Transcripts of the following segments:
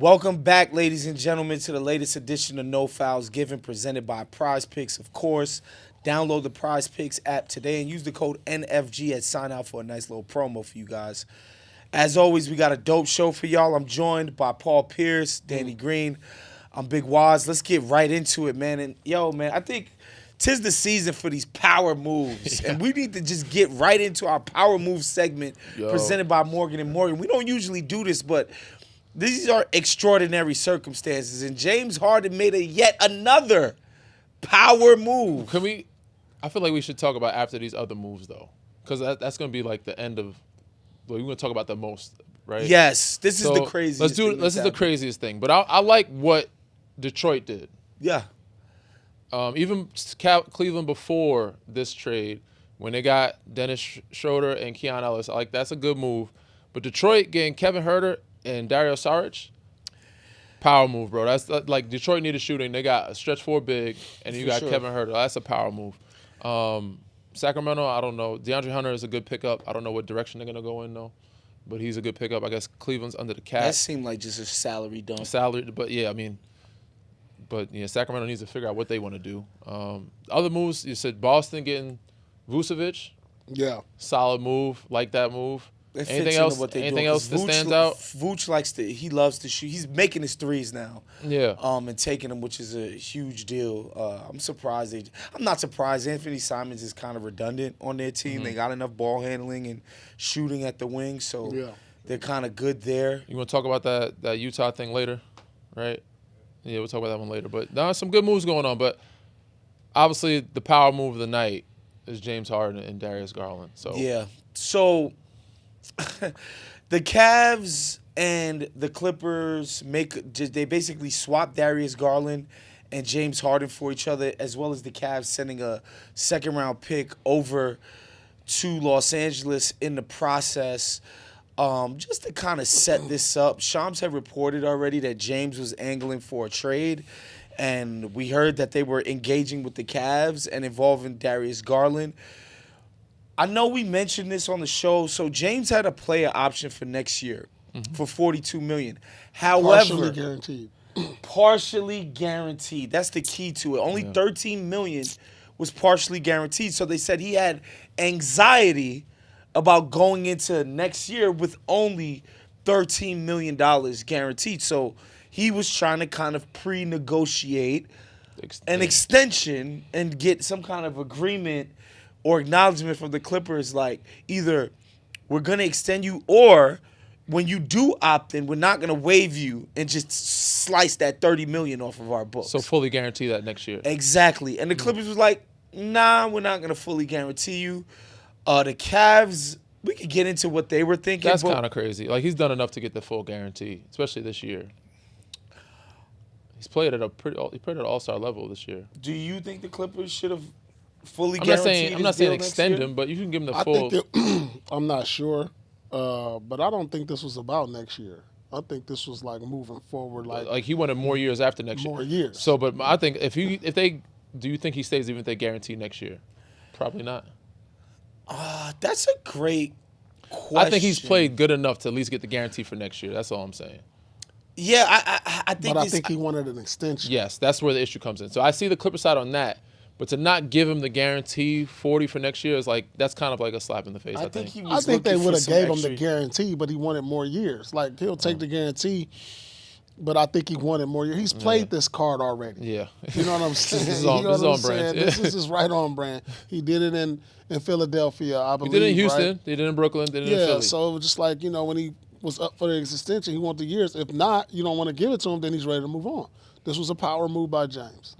Welcome back, ladies and gentlemen, to the latest edition of No Fouls Given, presented by PrizePicks, of course. Download the PrizePicks app today and use the code NFG at sign out for a nice little promo for you guys. As always, we got a dope show for y'all. I'm joined by Paul Pierce, Danny Green. I'm Big Waz. Let's get right into it, man. And yo, man, I think 'tis the season for these power moves, and we need to just get right into our power move segment presented by Morgan and Morgan. We don't usually do this, but these are extraordinary circumstances, and James Harden made yet another power move. Can we? I feel like we should talk about after these other moves, though, because that's going to be like the end of. Well, we're going to talk about the most, right? Yes, this is the craziest. Let's do it. This is the craziest thing, but I like what Detroit did. Yeah. Even Cleveland before this trade, when they got Dennis Schroeder and Keon Ellis, I like that's a good move. But Detroit getting Kevin Huerter and Dario Saric, power move, bro. That's like Detroit needed shooting. They got a stretch four big, and you got Kevin Huerter. That's a power move. Sacramento, I don't know. DeAndre Hunter is a good pickup. I don't know what direction they're gonna go in though, but he's a good pickup. I guess Cleveland's under the cap. That seemed like just a salary dump. But yeah, I mean. But yeah, Sacramento needs to figure out what they want to do. Other moves, you said Boston getting Vucevic. Yeah, solid move. Like that move. Anything else? Anything else that stands out? Vooch he loves to shoot. He's making his threes now. Yeah. And taking them, which is a huge deal. I'm surprised. I'm not surprised. Anthony Simons is kind of redundant on their team. They got enough ball handling and shooting at the wing, so they're kind of good there. You want to talk about that Utah thing later, right? Yeah, we'll talk about that one later. But now some good moves going on. But obviously, the power move of the night is James Harden and Darius Garland. So yeah. So the Cavs and the Clippers they basically swap Darius Garland and James Harden for each other, as well as the Cavs sending a second-round pick over to Los Angeles in the process. Just to kind of set this up, Shams had reported already that James was angling for a trade, and we heard that they were engaging with the Cavs and involving Darius Garland. I know we mentioned this on the show, so James had a player option for next year for $42 million. However, partially guaranteed. Partially guaranteed. That's the key to it. Only $13 million was partially guaranteed, so they said he had anxiety about going into next year with only $13 million guaranteed. So he was trying to kind of pre-negotiate an extension and get some kind of agreement or acknowledgement from the Clippers, like either we're going to extend you, or when you do opt in, we're not going to waive you and just slice that $30 million off of our books. So fully guarantee that next year. Exactly. And the Clippers was like, nah, we're not going to fully guarantee you. The Cavs, we could get into what they were thinking. That's kind of crazy. Like, he's done enough to get the full guarantee, especially this year. He's played at an all-star level this year. Do you think the Clippers should have fully guaranteed? I'm not saying extend him, but you can give him the full. I'm not sure, but I don't think this was about next year. I think this was like moving forward. Like he wanted more years after next year. More years. So, but I think do you think he stays even if they guarantee next year? Probably not. That's a great question. I think he's played good enough to at least get the guarantee for next year. That's all I'm saying. Yeah, I think. But I think he wanted an extension. Yes, that's where the issue comes in. So I see the Clipper side on that, but to not give him the guarantee 40 for next year is like that's kind of like a slap in the face. I think. I think they would have gave him the guarantee, but he wanted more years. Like he'll take the guarantee, but I think he wanted more years. He's played this card already. Yeah, you know what I'm saying. This is on brand. This is right on brand. He did it in Philadelphia, I believe. He did it in Houston. Right? He did it in Brooklyn. Did it in Philly. So it was just like when he was up for the extension, he wanted the years. If not, you don't want to give it to him, then he's ready to move on. This was a power move by James.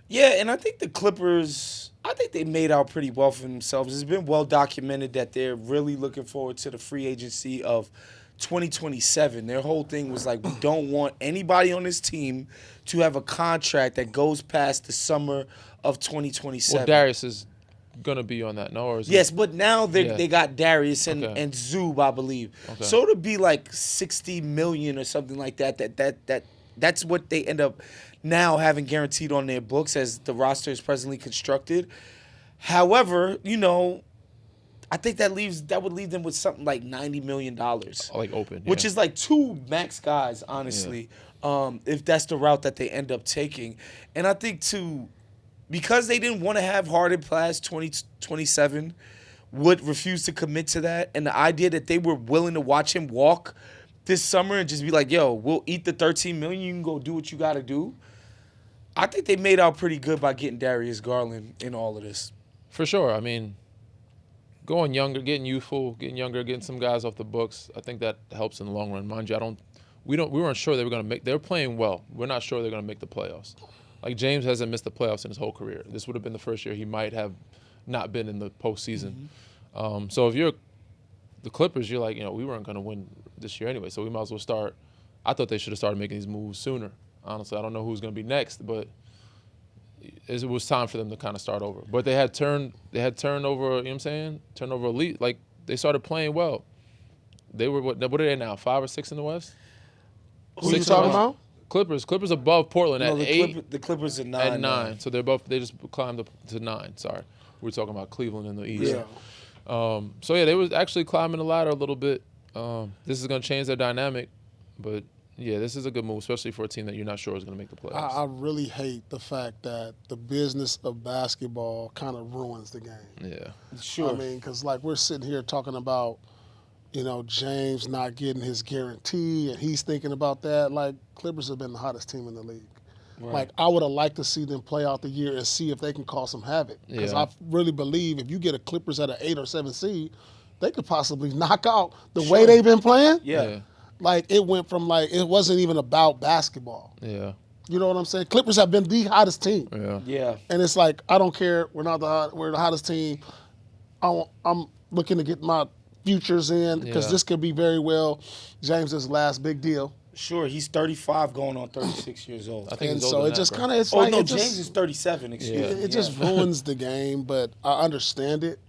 Yeah, and I think the Clippers, they made out pretty well for themselves. It's been well documented that they're really looking forward to the free agency of 2027. Their whole thing was like, we don't want anybody on this team to have a contract that goes past the summer of 2027. Well, Darius is going to be on that, no? Or is yes, but now they got Darius and Zub, I believe. Okay. So to be like $60 million or something like that's what they end up now having guaranteed on their books as the roster is presently constructed. However, I think that would leave them with something like $90 million. Like open. Which is like 2 max guys, honestly, if that's the route that they end up taking. And I think, too, because they didn't want to have Harden past 2027, would refuse to commit to that, and the idea that they were willing to watch him walk this summer and just be like, yo, we'll eat the $13 million, you can go do what you got to do. I think they made out pretty good by getting Darius Garland in all of this. For sure. I mean, going younger, getting youthful, getting some guys off the books, I think that helps in the long run. Mind you, we weren't sure they were going to make. They were playing well. We're not sure they're going to make the playoffs. Like, James hasn't missed the playoffs in his whole career. This would have been the first year he might have not been in the postseason. So if you're the Clippers, you're like, we weren't going to win this year anyway, so we might as well start. I thought they should have started making these moves sooner. Honestly, I don't know who's going to be next, but it was time for them to kind of start over. But they had turnover, you know what I'm saying? Turnover elite. Like, they started playing well. They were, what are they now, 5 or 6 in the West? Who are you talking about? Clippers above Portland at 8. The Clippers are 9. At 9. So they just climbed up to 9, sorry. We were talking about Cleveland in the East. Yeah. So, yeah, they was actually climbing the ladder a little bit. This is going to change their dynamic. But, yeah, this is a good move, especially for a team that you're not sure is going to make the playoffs. I really hate the fact that the business of basketball kind of ruins the game. Yeah. Sure. I mean, because, like, we're sitting here talking about, James not getting his guarantee, and he's thinking about that. Like, Clippers have been the hottest team in the league. Right. Like, I would have liked to see them play out the year and see if they can cause some havoc. Because I really believe if you get a Clippers at an 8 or 7 seed, they could possibly knock out the way they've been playing. Yeah. Like, it went from, like, it wasn't even about basketball. Yeah. You know what I'm saying? Clippers have been the hottest team. Yeah. And it's like, I don't care. We're the hottest team. I'm looking to get my futures in because this could be very well James's last big deal. Sure, he's 35 going on 36 years old. I think And he's so older it than just that, kind bro. of, it's Oh, like, no, it James just, is 37, excuse me. it just ruins the game, but I understand it.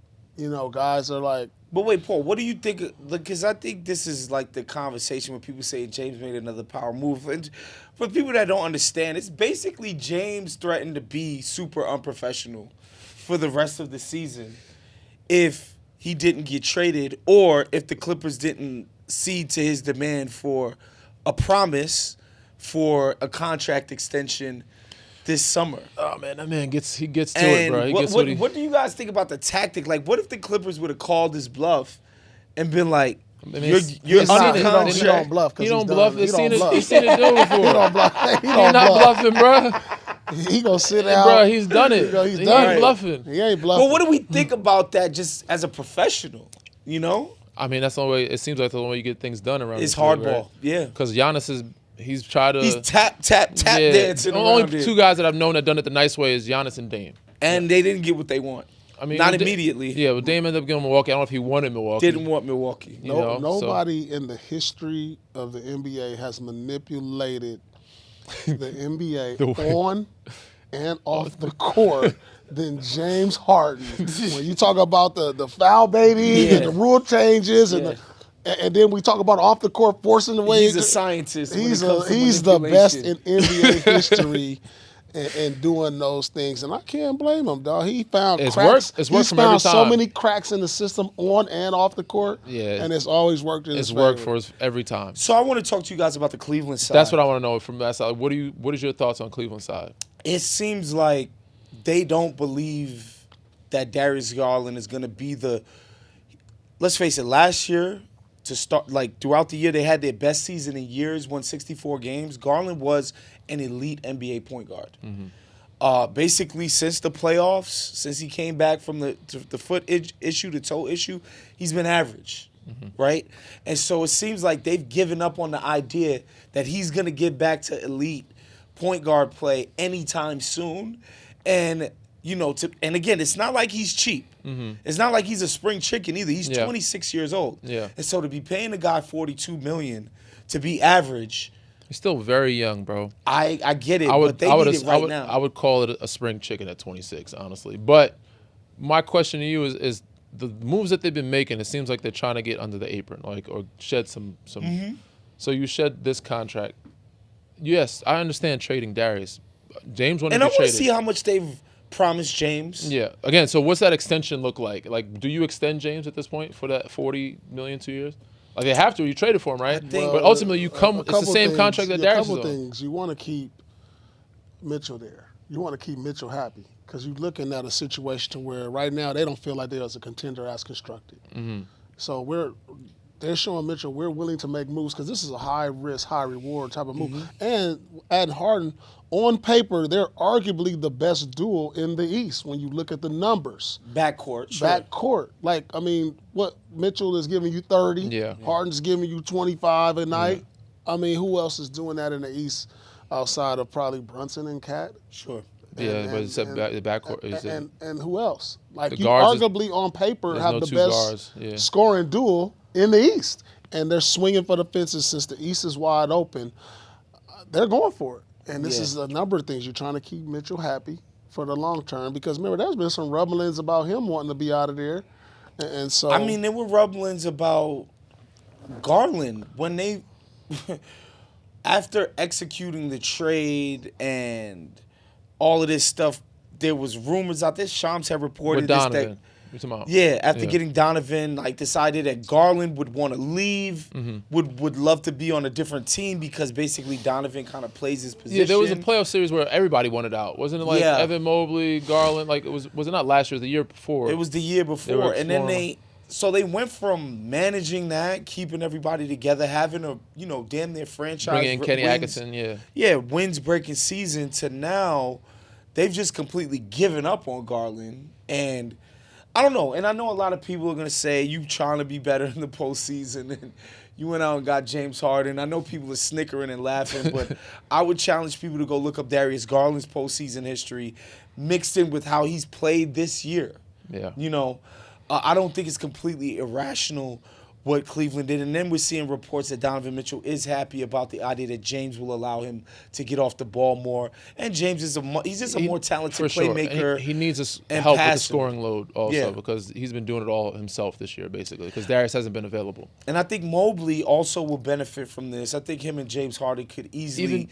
Guys are like, But wait, Paul, what do you think? Because I think this is like the conversation when people say James made another power move. And for people that don't understand, it's basically James threatened to be super unprofessional for the rest of the season if he didn't get traded or if the Clippers didn't cede to his demand for a promise for a contract extension this summer. Oh, man, that man gets to it, bro. What do you guys think about the tactic? Like, what if the Clippers would have called his bluff and been like, you're under contract? He don't bluff. He don't bluff. He's seen it do before. He don't bluff. He's not bluffing, bro. He gonna sit out. Bro, he's done it. He's He done ain't it. bluffing. He ain't bluffing. But what do we think about that just as a professional, I mean, that's the only way. It seems like the only way you get things done around It's this league, hardball, right? yeah. Because Giannis he's tried to. He's tap dancing The around only it. 2 guys that I've known that done it the nice way is Giannis and Dame. And they didn't get what they want. I mean, Not immediately. Yeah, but Dame ended up getting Milwaukee. I don't know if he wanted Milwaukee. Didn't want Milwaukee. Nobody in the history of the NBA has manipulated the NBA on and off the court than James Harden. When you talk about the foul baiting and the rule changes and then we talk about off the court forcing the way. He's a scientist. He's the best in NBA history. And doing those things, and I can't blame him, dog. He found cracks. It's worked He's from every found time. so many cracks in the system on and off the court. Yeah, and it's always worked in his favor. Worked for us every time. So I want to talk to you guys about the Cleveland side. That's what I want to know from that side. What is your thoughts on Cleveland side? It seems like they don't believe that Darius Garland is going to be the. Let's face it. Last year, to start, like throughout the year, they had their best season in years, won 64 games. Garland was an elite NBA point guard. Basically, since the playoffs, since he came back from the foot issue, the toe issue, he's been average, right? And so it seems like they've given up on the idea that he's going to get back to elite point guard play anytime soon. And, and again, it's not like he's cheap. It's not like he's a spring chicken either. He's 26 years old. Yeah. And so to be paying a guy $42 million to be average, he's still very young, bro. I get it, but they need it right now. I would call it a spring chicken at 26, honestly. But my question to you is the moves that they've been making, it seems like they're trying to get under the apron, or shed some. So you shed this contract. Yes, I understand trading Darius. James wanted to be traded. And I want to see how much they've promise James. Yeah. Again, so what's that extension look like? Like, do you extend James at this point for that $40 million 2 years? Like, they have to. You traded for him, right? think- But ultimately, you come. It's the couple same things- contract that a Darius is couple on. things. You want to keep Mitchell there. You want to keep Mitchell happy because you're looking at a situation to where right now they don't feel like they're as a contender as constructed. Mm-hmm. So they're showing Mitchell we're willing to make moves because this is a high risk, high reward type of move. And adding Harden, on paper, they're arguably the best duo in the East when you look at the numbers. Backcourt. Sure. Backcourt. Like, I mean, what Mitchell is giving you 30. Yeah. Harden's giving you 25 a night. I mean, who else is doing that in the East outside of probably Brunson and Cat? Sure. Yeah, but it's the backcourt. And who else? Like, The you guards arguably on paper there's have no the two best guards, yeah. scoring duo in the East. And they're swinging for the fences since the East is wide open. They're going for it. And this is a number of things. You're trying to keep Mitchell happy for the long term because, remember, there's been some rumblings about him wanting to be out of there. And so... I mean, there were rumblings about Garland when they... After executing the trade and all of this stuff, there was rumors out there. Shams had reported With this Donovan. that... You talking about? Yeah, after getting Donovan, like decided that Garland would want to leave, would love to be on a different team because basically Donovan kind of plays his position. Yeah, there was a playoff series where everybody wanted out, wasn't it? Like Yeah. Evan Mobley, Garland. Like was it not last year? It was the year before. It was the year were before, and then exploring. they went from managing that, keeping everybody together, having a damn near franchise, bringing in Kenny wins, Atkinson. Yeah. wins breaking season to now, they've just completely given up on Garland and. I don't know, and I know a lot of people are going to say you trying to be better in the postseason, and you went out and got James Harden. I know people are snickering and laughing, but I would challenge people to go look up Darius Garland's postseason history mixed in with how he's played this year. Yeah. I don't think it's completely irrational what Cleveland did. And then we're seeing reports that Donovan Mitchell is happy about the idea that James will allow him to get off the ball more. And James is he's just a more talented For sure. playmaker. And he needs and help with the passer. scoring load also Yeah. because he's been doing it all himself this year basically because Darius hasn't been available. And I think Mobley also will benefit from this. I think him and James Harden could easily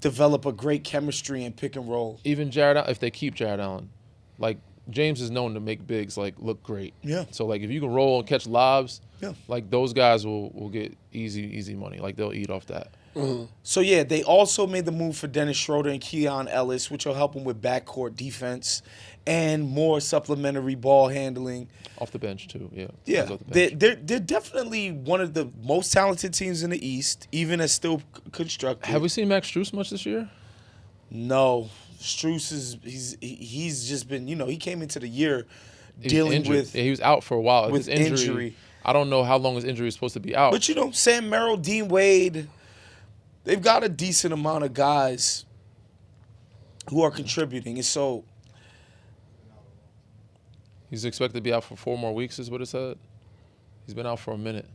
develop a great chemistry and pick and roll. Even Jared, if they keep Jared Allen, like James is known to make bigs like look great. Yeah. So like if you can roll and catch lobs, Yeah. like those guys will get easy money. Like they'll eat off that. So, yeah, they also made the move for Dennis Schroeder and Keon Ellis, which will help them with backcourt defense and more supplementary ball handling. Off the bench too. Yeah. Yeah, Off the bench. they're definitely one of the most talented teams in the East, even as still constructed. Have we seen Max Strus much this year? No. Strus he's just been, he came into the year He was dealing injured. with Yeah, he was out for a while. with His injury. I don't know how long his injury is supposed to be out. But Sam Merrill, Dean Wade, they've got a decent amount of guys who are contributing. And so He's expected to be out for 4 more weeks, is what it said. He's been out for a minute.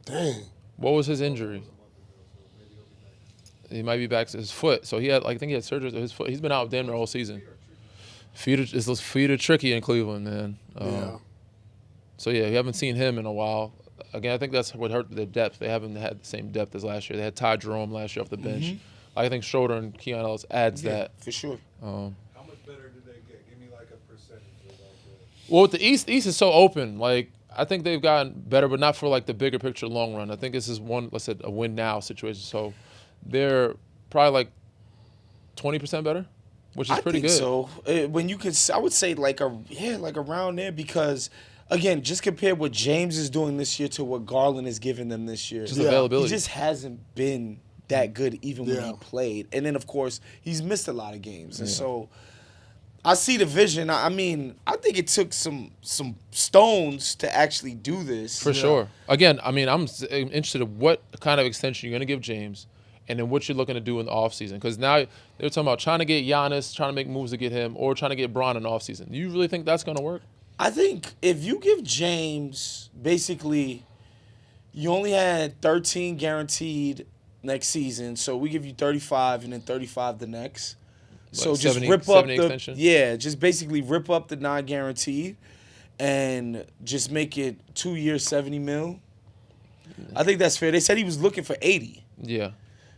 Dang. What was his injury? He might be back to his foot. So I think he had surgery to his foot. He's been out damn near all season. Feet are tricky in Cleveland, man. Yeah. So yeah, we haven't seen him in a while. Again, I think that's what hurt their depth. They haven't had the same depth as last year. They had Ty Jerome last year off the bench. I think Schroeder and Keon Ellis adds that. for sure. How much better did they get? Give me like a percentage of that. Well, with the East is so open. Like I think they've gotten better, but not for like the bigger picture, long run. I think this is a win now situation. So they're probably like 20% better, which is pretty I think good. so. When you could, I would say like around there because. Again, just compare what James is doing this year to what Garland is giving them this year. Just availability. He just hasn't been that good even when Yeah. he played. And then, of course, he's missed a lot of games. And so I see the vision. I mean, I think it took some stones to actually do this. For sure. Again, I mean, I'm interested in what kind of extension you're going to give James and then what you're looking to do in the offseason. Because now they're talking about trying to get Giannis, trying to make moves to get him, or trying to get Bron in the offseason. Do you really think that's going to work? I think if you give James, basically, you only had 13 guaranteed next season, so we give you 35 and then 35 the next. So Like just 70 rip up the extension? just basically rip up the non-guaranteed and just make it 2 years, 70 mil. I think that's fair. They said he was looking for 80. Yeah.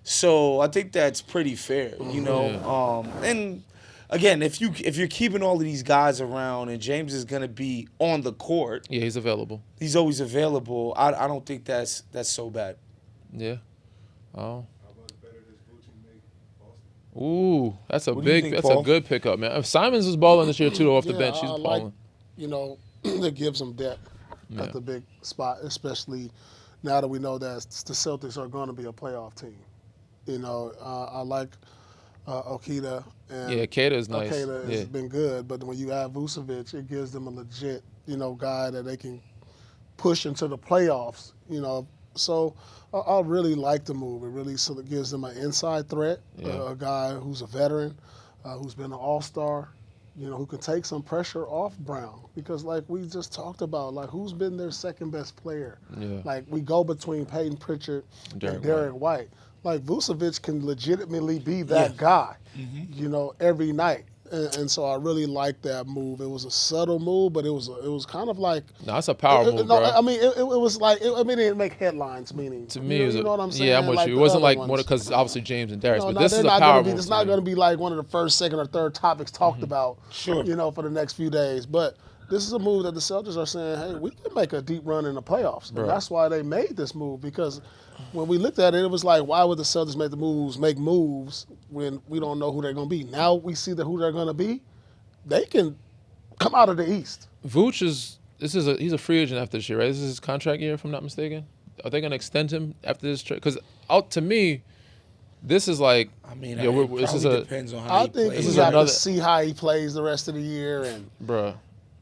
So I think that's pretty fair, Yeah. And again, if you're keeping all of these guys around and James is gonna be on the court, Yeah, he's available. he's always available. I don't think that's so bad. Yeah. Oh. How much better does Gucci make Boston? Ooh, that's a What do you big. think, That's Paul? a good pickup, man. Simons is balling this year too off the Yeah, bench. He's I like- balling. You know, it gives them depth Yeah. at the big spot, especially now that we know that the Celtics are going to be a playoff team. You know, I like Okita. And Yeah, Keita is nice. Okita Yeah. has been good, but when you add Vucevic, it gives them a legit, guy that they can push into the playoffs. So I really like the move. It really sort of gives them an inside threat, Yeah. a guy who's a veteran, who's been an all-star, who can take some pressure off Brown. Because like we just talked about, like who's been their second best player? Yeah. Like we go between Peyton Pritchard Derek and Derek White. Like Vucevic can legitimately be that guy, every night. And so I really like that move. It was a subtle move, but it was kind of like No, it's a power move, no, bro. I mean, it was like it didn't make headlines. Meaning To me, you it was know what I'm saying? Yeah, I'm with Like you. It the wasn't other like ones. because obviously James and Darius, No, but no, this they're is a not power gonna be. move. It's to not me. going to be like one of the first, second, or third topics talked about. Sure. For the next few days. But this is a move that the Celtics are saying, hey, we can make a deep run in the playoffs. Bro. And that's why they made this move, because when we looked at it, it was like, why would the Celtics make moves when we don't know who they're going to be? Now we see who they're going to be. They can come out of the East. Vooch he's a free agent after this year, right? This is his contract year, if I'm not mistaken. Are they going to extend him after this trade? Because to me, this is like, I mean, yo, it this is probably a, depends on how I he think plays. This we is got another- to see how he plays the rest of the year. And bruh.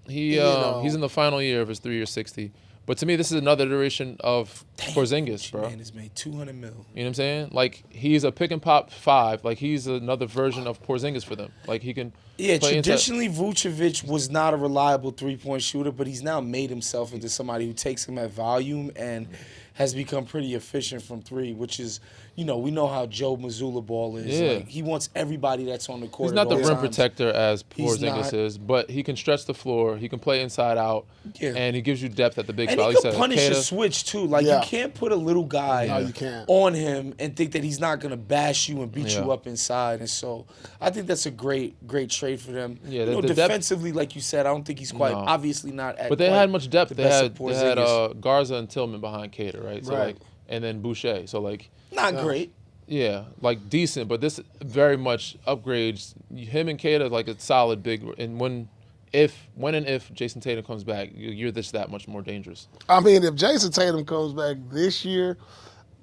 know. He's in the final year of his 3-year $60. But to me, this is another iteration of Porzingis, bro. Man has made $200 million. You know what I'm saying? Like, he's a pick and pop 5. Like, he's another version of Porzingis for them. Like, he can Yeah, play inside. traditionally Vucevic was not a reliable three-point shooter, but he's now made himself into somebody who takes him at volume and has become pretty efficient from three, which is, we know how Joe Mazzulla ball is. Yeah. Like, he wants everybody that's on the court. He's not at the all rim times. protector as He's Porzingis not. is, but he can stretch the floor. He can play inside out, Yeah. and he gives you depth at the big And spot. he Like can you said, punish a Keita. switch too. Like Yeah. you can't put a little guy No, you can't. on him and think that he's not gonna bash you and beat Yeah. you up inside. And so I think that's a great trade for them. Yeah, You know, the depth- defensively, like you said, I don't think he's quite No. obviously not at. But they quite had much depth. the They best had, of they had Porzingis. Garza and Tillman behind Keita, right? So Right. like, and then Boucher. So like, not great. yeah, like decent. But this very much upgrades him and Keita like a solid big. And when and if Jason Tatum comes back, you're that much more dangerous. I mean, if Jason Tatum comes back this year,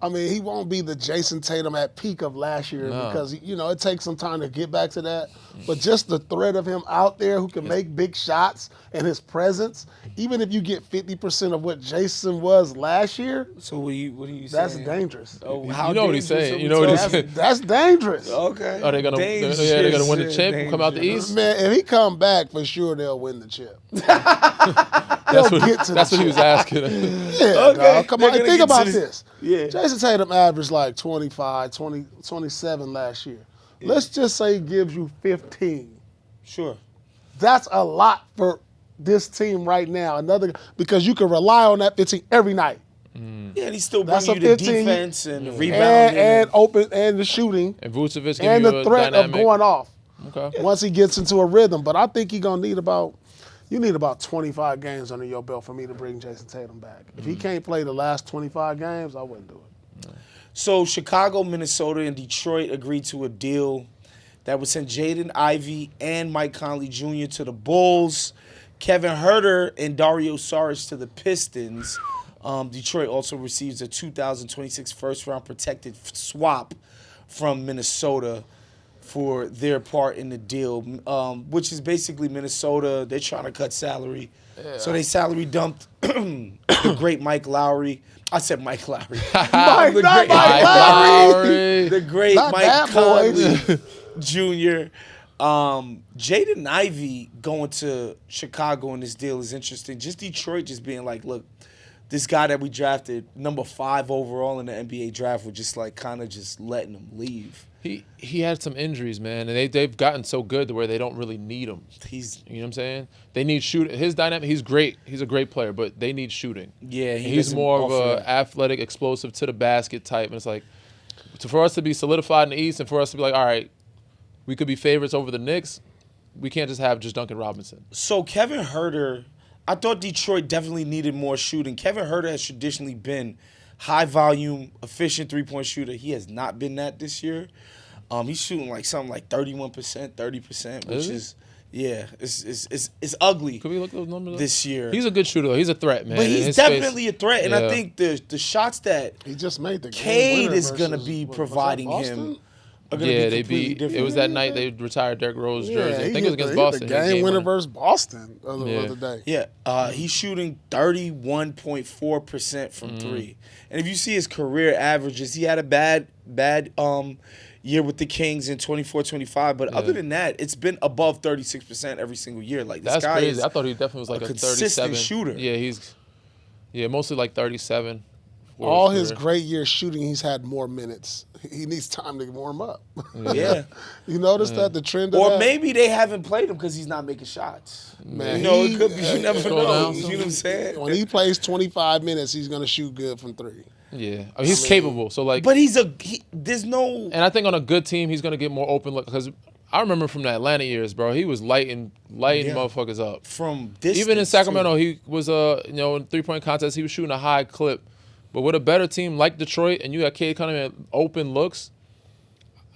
I mean, he won't be the Jason Tatum at peak of last year No. because, it takes some time to get back to that. But just the threat of him out there who can make big shots and his presence, even if you get 50% of what Jason was last year, So what are you that's saying? dangerous. Oh, You how know what he's dangerous saying. are we You know what he's talking? saying. That's dangerous. Okay. Are they gonna? Yeah, they're gonna win the chip. Come out the East. Man, if he come back, for sure they'll win the chip. That's what, get to that's the what he was chip. asking. Yeah, Okay, dog, come on. they're And gonna think get to about the- this. Yeah. Jason Tatum averaged like 25, 20, 27 last year. Let's just say he gives you 15. Sure. That's a lot for this team right now. Because you can rely on that 15 every night. Yeah, and he's still That's bringing a you the 15, defense and the rebounding. And open and the shooting And Vucevic give and you the a threat dynamic. of going off Okay. once he gets into a rhythm. But I think he's gonna need about 25 games under your belt for me to bring Jason Tatum back. If he can't play the last 25 games, I wouldn't do it. So Chicago, Minnesota, and Detroit agreed to a deal that would send Jaden Ivey and Mike Conley Jr. to the Bulls, Kevin Huerter and Dario Saric to the Pistons. Detroit also receives a 2026 first-round protected swap from Minnesota for their part in the deal, which is basically Minnesota. They're trying to cut salary. So they salary dumped the great Mike Lowry. I said Mike Lowry. Mike, The not great- Mike Lowry. The great Not Mike bad Conley boys. Jr. Jaden Ivey going to Chicago in this deal is interesting. Just Detroit just being like, look, this guy that we drafted, number 5 overall in the NBA draft, we're just like kind of just letting him leave. He had some injuries, man, and they've gotten so good to where they don't really need him. He's You know what I'm saying? They need shooting. His dynamic, he's great. He's a great player, but they need shooting. Yeah, he he's doesn't more of offer a that. athletic, explosive to the basket type, and it's like for us to be solidified in the East and for us to be like, all right, we could be favorites over the Knicks. we can't just have just Duncan Robinson. So Kevin Huerter, I thought Detroit definitely needed more shooting. Kevin Huerter has traditionally been high volume, efficient 3-point shooter. He has not been that this year. He's shooting like something like 31%, 30%, which is it's ugly. Could we look at those numbers this year? He's a good shooter though. He's a threat, man. But he's definitely a threat, and Yeah. I think the shots that He just made the game Cade winner is gonna versus- be was that providing Boston? him are gonna Yeah, be they completely beat. different. It was that night they retired Derrick Rose's jersey. I think it was against hit Boston. The His game winner versus Boston the Yeah. other day. Yeah, he's shooting 31.4% from three. And if you see his career averages, he had a bad year with the Kings in 24-25. But other than that, it's been above 36% every single year. Like this That's guy crazy. is I thought he definitely was like a consistent 37 shooter. Yeah, mostly like 37. for All his career. great years shooting, he's had more minutes. He needs time to warm up. Yeah. You notice that the trend of Or that? maybe they haven't played him because he's not making shots. Man, You know, he- it could be. You never Scroll know. down You some. know what I'm saying? when he plays 25 minutes, he's going to shoot good from three. Yeah, I mean, he's capable. So like, But there's no. and I think on a good team, he's gonna get more open look because I remember from the Atlanta years, bro. He was lighting motherfuckers up. From distance, Even in Sacramento, too. he was in 3-point contest, he was shooting a high clip. But with a better team like Detroit, and you got Cade coming in open looks,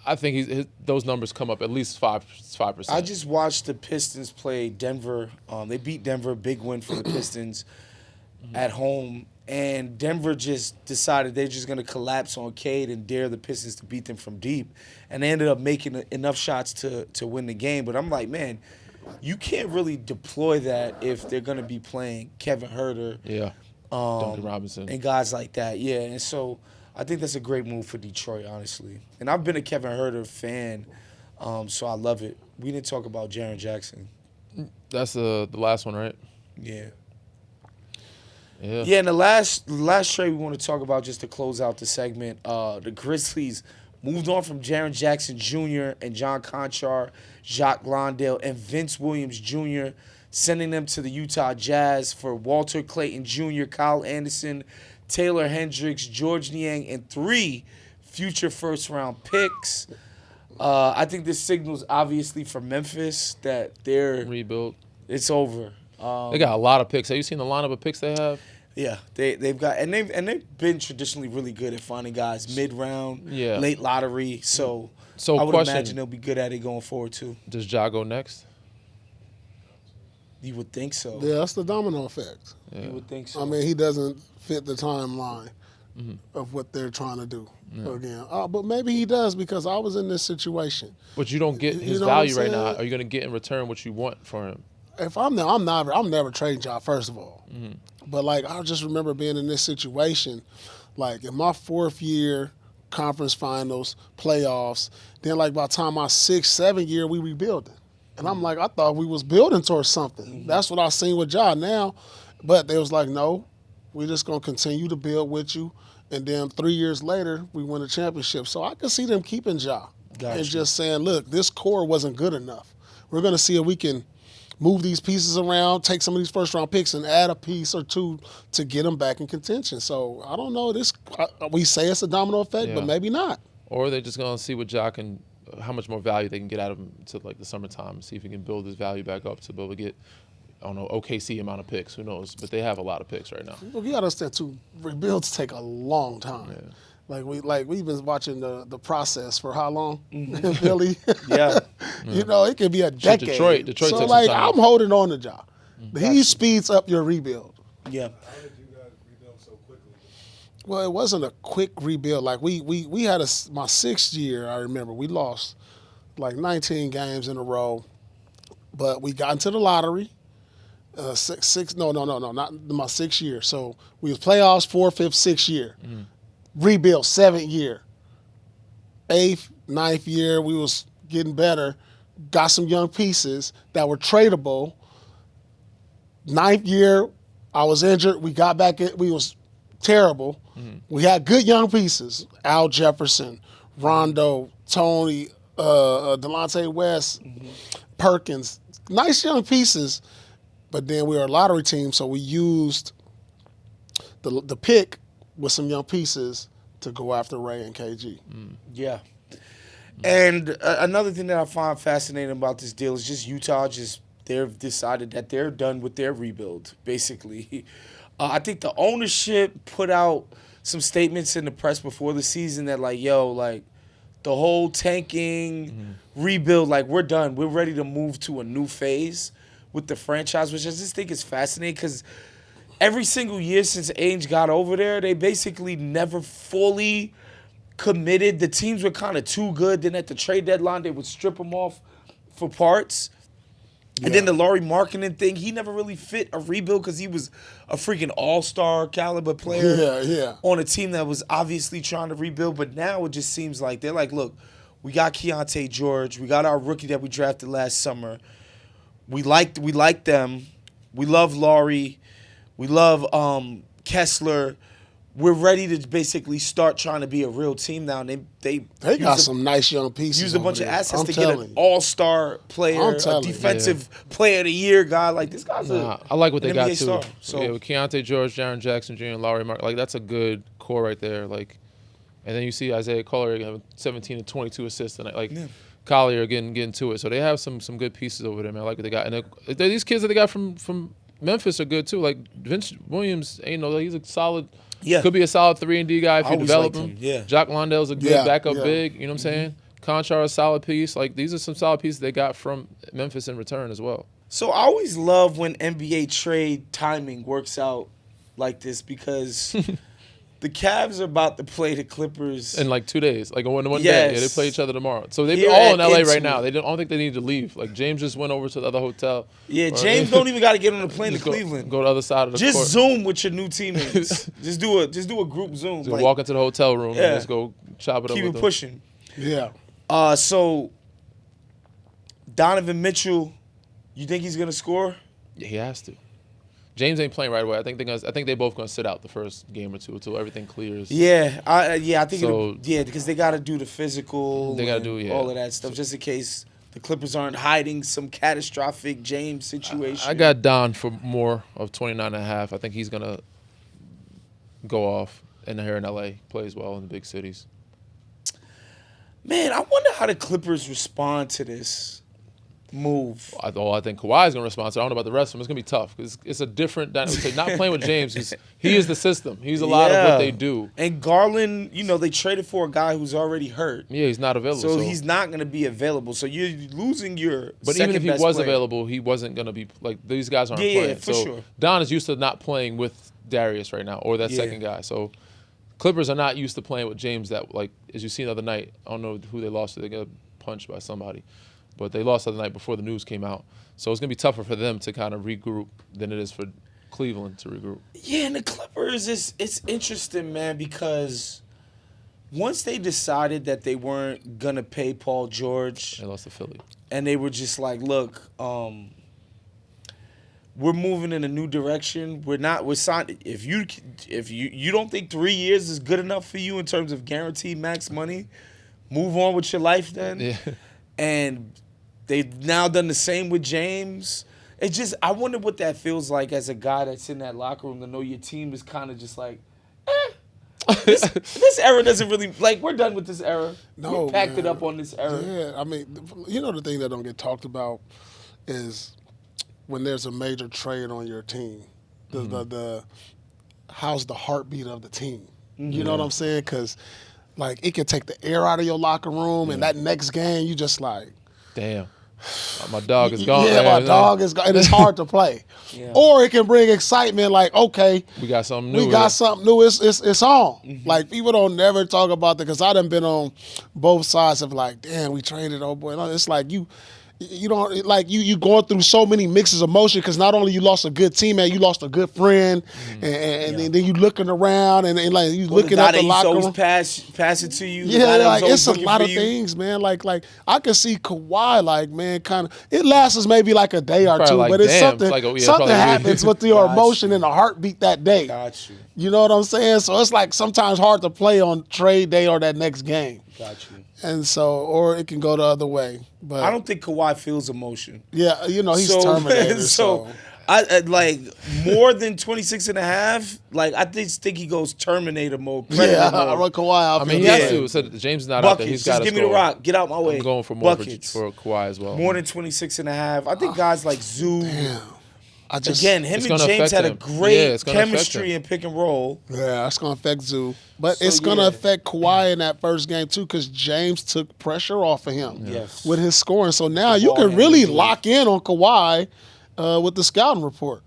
I think those numbers come up at least 5%. I just watched the Pistons play Denver. They beat Denver, big win for the Pistons at home. And Denver just decided they're just going to collapse on Cade and dare the Pistons to beat them from deep. And they ended up making enough shots to win the game. But I'm like, man, you can't really deploy that if they're going to be playing Kevin Huerter Duncan Robinson. and guys like that. Yeah, and so I think that's a great move for Detroit, honestly. And I've been a Kevin Huerter fan, so I love it. We didn't talk about Jaren Jackson. That's the last one, right? Yeah. Yeah. Yeah, and the last trade we want to talk about just to close out the segment, the Grizzlies moved on from Jaren Jackson Jr. and John Conchar, Jacques Blondale, and Vince Williams Jr., sending them to the Utah Jazz for Walter Clayton Jr., Kyle Anderson, Taylor Hendricks, George Niang, and 3 future first-round picks. I think this signals, obviously, for Memphis that Rebuild. it's over. They got a lot of picks. Have you seen the lineup of picks they have? Yeah, they've got and they've been traditionally really good at finding guys mid-round, Yeah. late lottery. So I would question, imagine they'll be good at it going forward too. does Ja go next? You would think so. Yeah, that's the domino effect. You would think so. I mean, he doesn't fit the timeline of what they're trying to do. Again, but maybe he does because I was in this situation. But you don't get You his know what I'm value right now. saying? Are you going to get in return what you want for him? If I'm never trading Ja, first of all. But like I just remember being in this situation, like in my 4th year, conference finals, playoffs. Then like by the time my 6th, 7th year, we rebuilding, and I'm like, I thought we was building towards something. That's what I seen with Ja now, but they was like, no, we're just gonna continue to build with you. And then 3 years later, we win a championship. So I could see them keeping Ja and just saying, look, this core wasn't good enough. We're gonna see if we can move these pieces around, take some of these first-round picks, and add a piece or two to get them back in contention. So I don't know. We say it's a domino effect, but Yeah. maybe not. Or they're just going to see what Ja can, how much more value they can get out of him to like the summertime, see if he can build his value back up to be able to get, I don't know, OKC amount of picks. Who knows? But they have a lot of picks right now. Well, you got to understand too. Rebuilds take a long time. Yeah. We've been watching the process for how long? Philly. Yeah. You know, it could be a decade. Detroit so took some like time. I'm holding on to Ja. He speeds up your rebuild. Yeah. How did you guys rebuild so quickly? Well, it wasn't a quick rebuild. Like we had my 6th year. I remember we lost like 19 games in a row, but we got into the lottery. Not my 6th year. So we was playoffs 4th, 5th, 6th year. Rebuild 7th year. 8th, 9th year we was getting better. Got some young pieces that were tradable. 9th year I was injured. We got back in. We was terrible. We had good young pieces. Al Jefferson, Rondo, Tony, Delonte West, Perkins. Nice young pieces. But then we were a lottery team, so we used the pick with some young pieces to go after Ray and KG. Yeah. And another thing that I find fascinating about this deal is just Utah they've decided that they're done with their rebuild, basically. I think the ownership put out some statements in the press before the season that the whole tanking, rebuild, we're done. We're ready to move to a new phase with the franchise, which I just think is fascinating because every single year since Ainge got over there, they basically never fully committed. The teams were kind of too good. Then at the trade deadline, they would strip them off for parts. And then the Laurie Markkinen thing, he never really fit a rebuild because he was a freaking all-star caliber player on a team that was obviously trying to rebuild. But now it just seems like they're like, look, we got Keontae George. We got our rookie that we drafted last summer. We like them. We love Laurie. We love Kessler. We're ready to basically start trying to be a real team now. And they got some nice young pieces. Use a bunch of assets to get an you. all-star player, a defensive player of the year guy. Like this guy's I like what they got NBA too. star. So with Keontae George, Jaren Jackson Jr., and Laurie Mark, that's a good core right there. And then you see Isaiah Collier getting 17 and 22 assists tonight. Collier getting to it. So they have some good pieces over there, man. I like what they got. And these kids that they got from Memphis are good too. Like Vince Williams, he's a solid. Yeah. Could be a solid 3-and-D guy if you develop him. Jock Londell's a good backup big. You know what I'm saying? Conchar a solid piece. These are some solid pieces they got from Memphis in return as well. So I always love when NBA trade timing works out like this because the Cavs are about to play the Clippers in 2 days, one day. Yeah, they play each other tomorrow. So they're all in LA right now. I don't think they need to leave. James just went over to the other hotel. Yeah, James don't even got to get on the plane to Cleveland. Go to the other side of the court. Just Zoom with your new teammates. just do a group Zoom. Just walk into the hotel room and just go chop it up. Keep it pushing. Yeah. So Donovan Mitchell, you think he's gonna score? Yeah, he has to. James ain't playing right away. I think they're both gonna sit out the first game or two until everything clears. I think so. Because they got to do the physical. They got to do all of that stuff just in case the Clippers aren't hiding some catastrophic James situation. I got Don for more of 29.5. I think he's gonna go off here in LA. Plays well in the big cities. Man, I wonder how the Clippers respond to this move. I think Kawhi's going to respond. So I don't know about the rest of them. It's going to be tough because it's a different dynamic. Not playing with James because he is the system. He's a lot of what they do. And Garland, they traded for a guy who's already hurt. Yeah, he's not available. So he's not going to be available. So you're losing your But even if he was available, he wasn't going to be these guys aren't playing. Yeah, for sure. Don is used to not playing with Darius right now or that second guy. So Clippers are not used to playing with James that as you seen the other night. I don't know who they lost to. They got punched by somebody. But they lost the other night before the news came out. So it's going to be tougher for them to kind of regroup than it is for Cleveland to regroup. Yeah, and the Clippers, it's interesting, man, because once they decided that they weren't going to pay Paul George. They lost to Philly. And they were just like, look, we're moving in a new direction. We're signed. If you don't think 3 years is good enough for you in terms of guaranteed max money, move on with your life then. Yeah. And they've now done the same with James. It's just, I wonder what that feels like as a guy that's in that locker room to know your team is kind of just like, this era doesn't really, we're done with this era. No, we packed it up on this era. Yeah, I mean, the thing that don't get talked about is when there's a major trade on your team, the how's the heartbeat of the team? You know what I'm saying? Because, it can take the air out of your locker room, and that next game, you just damn, my dog is gone. Yeah, my dog is gone. And it's hard to play. Yeah. Or it can bring excitement, okay, we got something new. It's on. Mm-hmm. People don't never talk about that because I done been on both sides of damn, we traded old boy. It's you don't you going through so many mixes of emotion because not only you lost a good teammate, you lost a good friend, and then you looking around and you looking at the locker room. Pass it to you. Yeah, it's a lot of things, man. I can see Kawhi, man, kind of. It lasts maybe a day or two, but it's something. Something happens with your emotion and the heartbeat that day. Got you. You know what I'm saying? So it's sometimes hard to play on trade day or that next game. Got you. And so, or it can go the other way. But I don't think Kawhi feels emotion. Yeah, he's Terminator. I like more than 26 and a half. Like, I just think he goes Terminator mode. Predator Yeah, mode. I run Kawhi out. I mean, he Yeah. has to. So James is not out there. Buckets. He's got Just to give me the score. rock. Get out my way. I'm going for more Buckets. for Kawhi as well. More than 26 and a half. I think guys like Zoo. Damn. Again, him It's and gonna James affect had a him. Yeah, great it's gonna affect chemistry him. in pick and roll. Yeah, that's gonna affect Zoo, but So, it's gonna yeah. affect Kawhi in that first game too, because James took pressure off of him Yes. with his scoring. So now The you ball can really handling. lock in on Kawhi with the scouting report.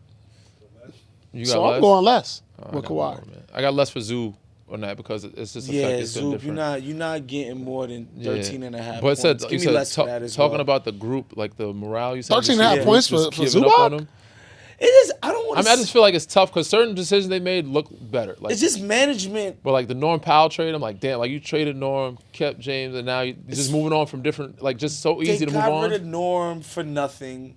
You got So less? I'm going less I with got Kawhi. more, man. I got less for Zoo on that because it's just Yeah, affected so Zoop, different. you're not getting more than 13 and a half But it said, points. you Give me said less for that as talking well. about the group, like the morale you said. 13 and a half Yeah. points just for giving up on Zubac? them. It is. I don't want I to. mean, I just feel like it's tough because certain decisions they made look better. Like, It's just management. but like the Norm Powell trade, I'm like, damn, like you traded Norm, kept James, and now you're just moving on from different, like just so They easy to move got on. rid of Norm for nothing.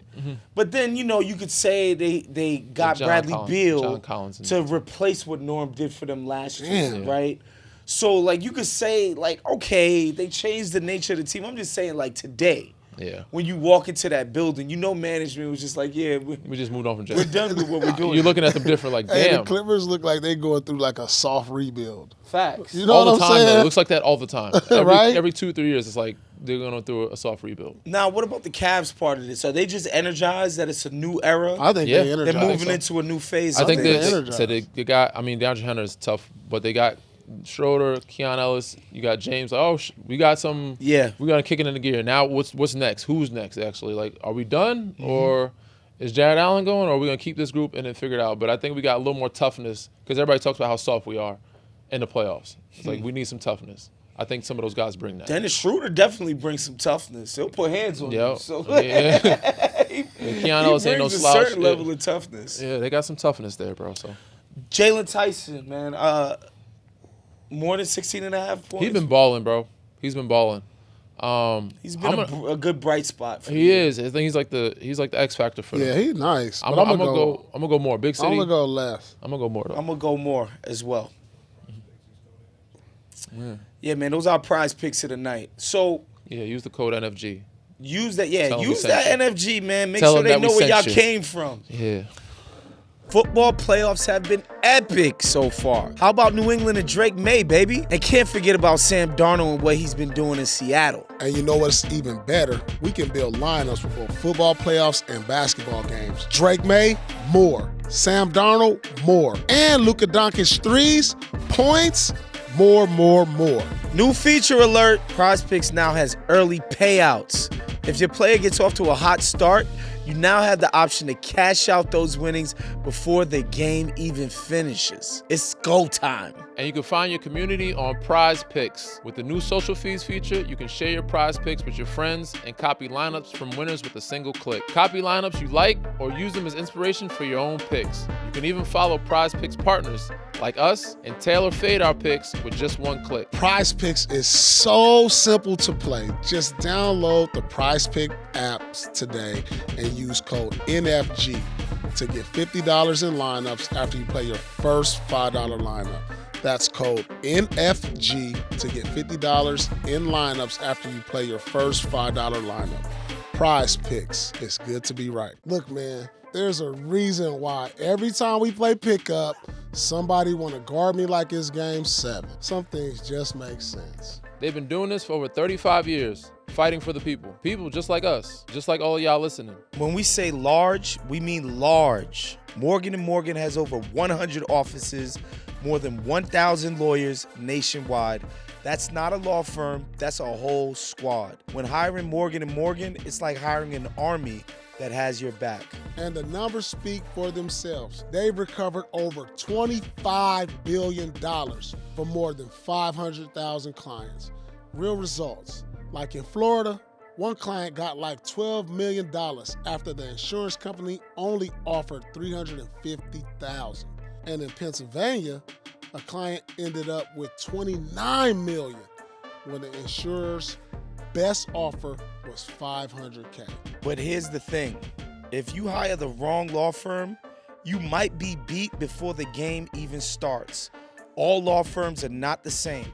But then, you could say they got John Bradley Collins- Beal John Collins and- to replace what Norm did for them last year, Damn. right? So, like, you could say, like, okay, they changed the nature of the team. I'm just saying, like, today, Yeah, when you walk into that building, management was just like, yeah, we just moved on from we're James. done with what we're doing. You're looking at them different, like, Hey, the damn. Clippers look like they going through like a soft rebuild. Facts. You know All what the I'm time, though. saying? It looks like that all the time. Right? Every 2-3 years, it's like they're going through a soft rebuild. Now, what about the Cavs part of this? Are they just energized that it's a new era? I think Yeah. they They're energized. moving into a new phase. I of think things. they're they energized. said they got. I mean, DeAndre Hunter is tough, but they got Schroeder, Keon Ellis. You got James. Like, we got some. Yeah. we got to kick it into gear. Now, what's next? Who's next? Actually, like, are we done, Mm-hmm. or is Jared Allen going, or are we gonna keep this group and then figure it out? But I think we got a little more toughness because everybody talks about how soft we are in the playoffs. It's like we need some toughness. I think some of those guys bring that. Dennis Schroeder definitely brings some toughness. He'll put hands on Yep. you. So Yeah. he Keon Ellis ain't no brings a slouch. certain level of toughness. Yeah, they got some toughness there, bro. So Jalen Tyson, man, more than 16 and a half points. he's been balling, bro. He's been balling. He's been a good bright spot. For He you. is. I think he's like the X factor for them. Yeah, he's nice. I'm But gonna go more. Big city. I'm gonna go less. I'm gonna go more though. I'm gonna go more as well. Yeah, man, those are our prize picks of the night. So Yeah, use the code NFG. use that. Yeah, Tell 'em we use sent that you. NFG, man. Make Tell sure 'em they that we know where y'all sent you. came from. Yeah. Football playoffs have been epic so far. How about New England and Drake May, baby? And can't forget about Sam Darnold and what he's been doing in Seattle. And you know what's even better? We can build lineups for both football playoffs and basketball games. Drake May, more. Sam Darnold, more. And Luka Doncic threes, points, more. New feature alert, PrizePicks now has early payouts. If your player gets off to a hot start, you now have the option to cash out those winnings before the game even finishes. It's go time. And you can find your community on PrizePicks. With the new social feeds feature, you can share your PrizePicks with your friends and copy lineups from winners with a single click. Copy lineups you like or use them as inspiration for your own picks. You can even follow PrizePicks partners like us and tailor fade our picks with just one click. PrizePicks is so simple to play. Just download the PrizePick apps today and use code NFG to get $50 in lineups after you play your first $5 lineup. That's code NFG to get $50 in lineups after you play your first $5 lineup. PrizePicks. It's good to be right. Look, man, there's a reason why every time we play pickup, somebody want to guard me like it's game 7. Some things just make sense. They've been doing this for over 35 years, fighting for the people. People just like us, just like all of y'all listening. When we say large, we mean large. Morgan & Morgan has over 100 offices, more than 1,000 lawyers nationwide. That's not a law firm, that's a whole squad. When hiring Morgan & Morgan, it's like hiring an army that has your back. And the numbers speak for themselves. They've recovered over $25 billion for more than 500,000 clients. Real results. Like in Florida, one client got like $12 million after the insurance company only offered $350,000. And in Pennsylvania, a client ended up with $29 million when the insurer's best offer was $500K. But here's the thing. If you hire the wrong law firm, you might be beat before the game even starts. All law firms are not the same.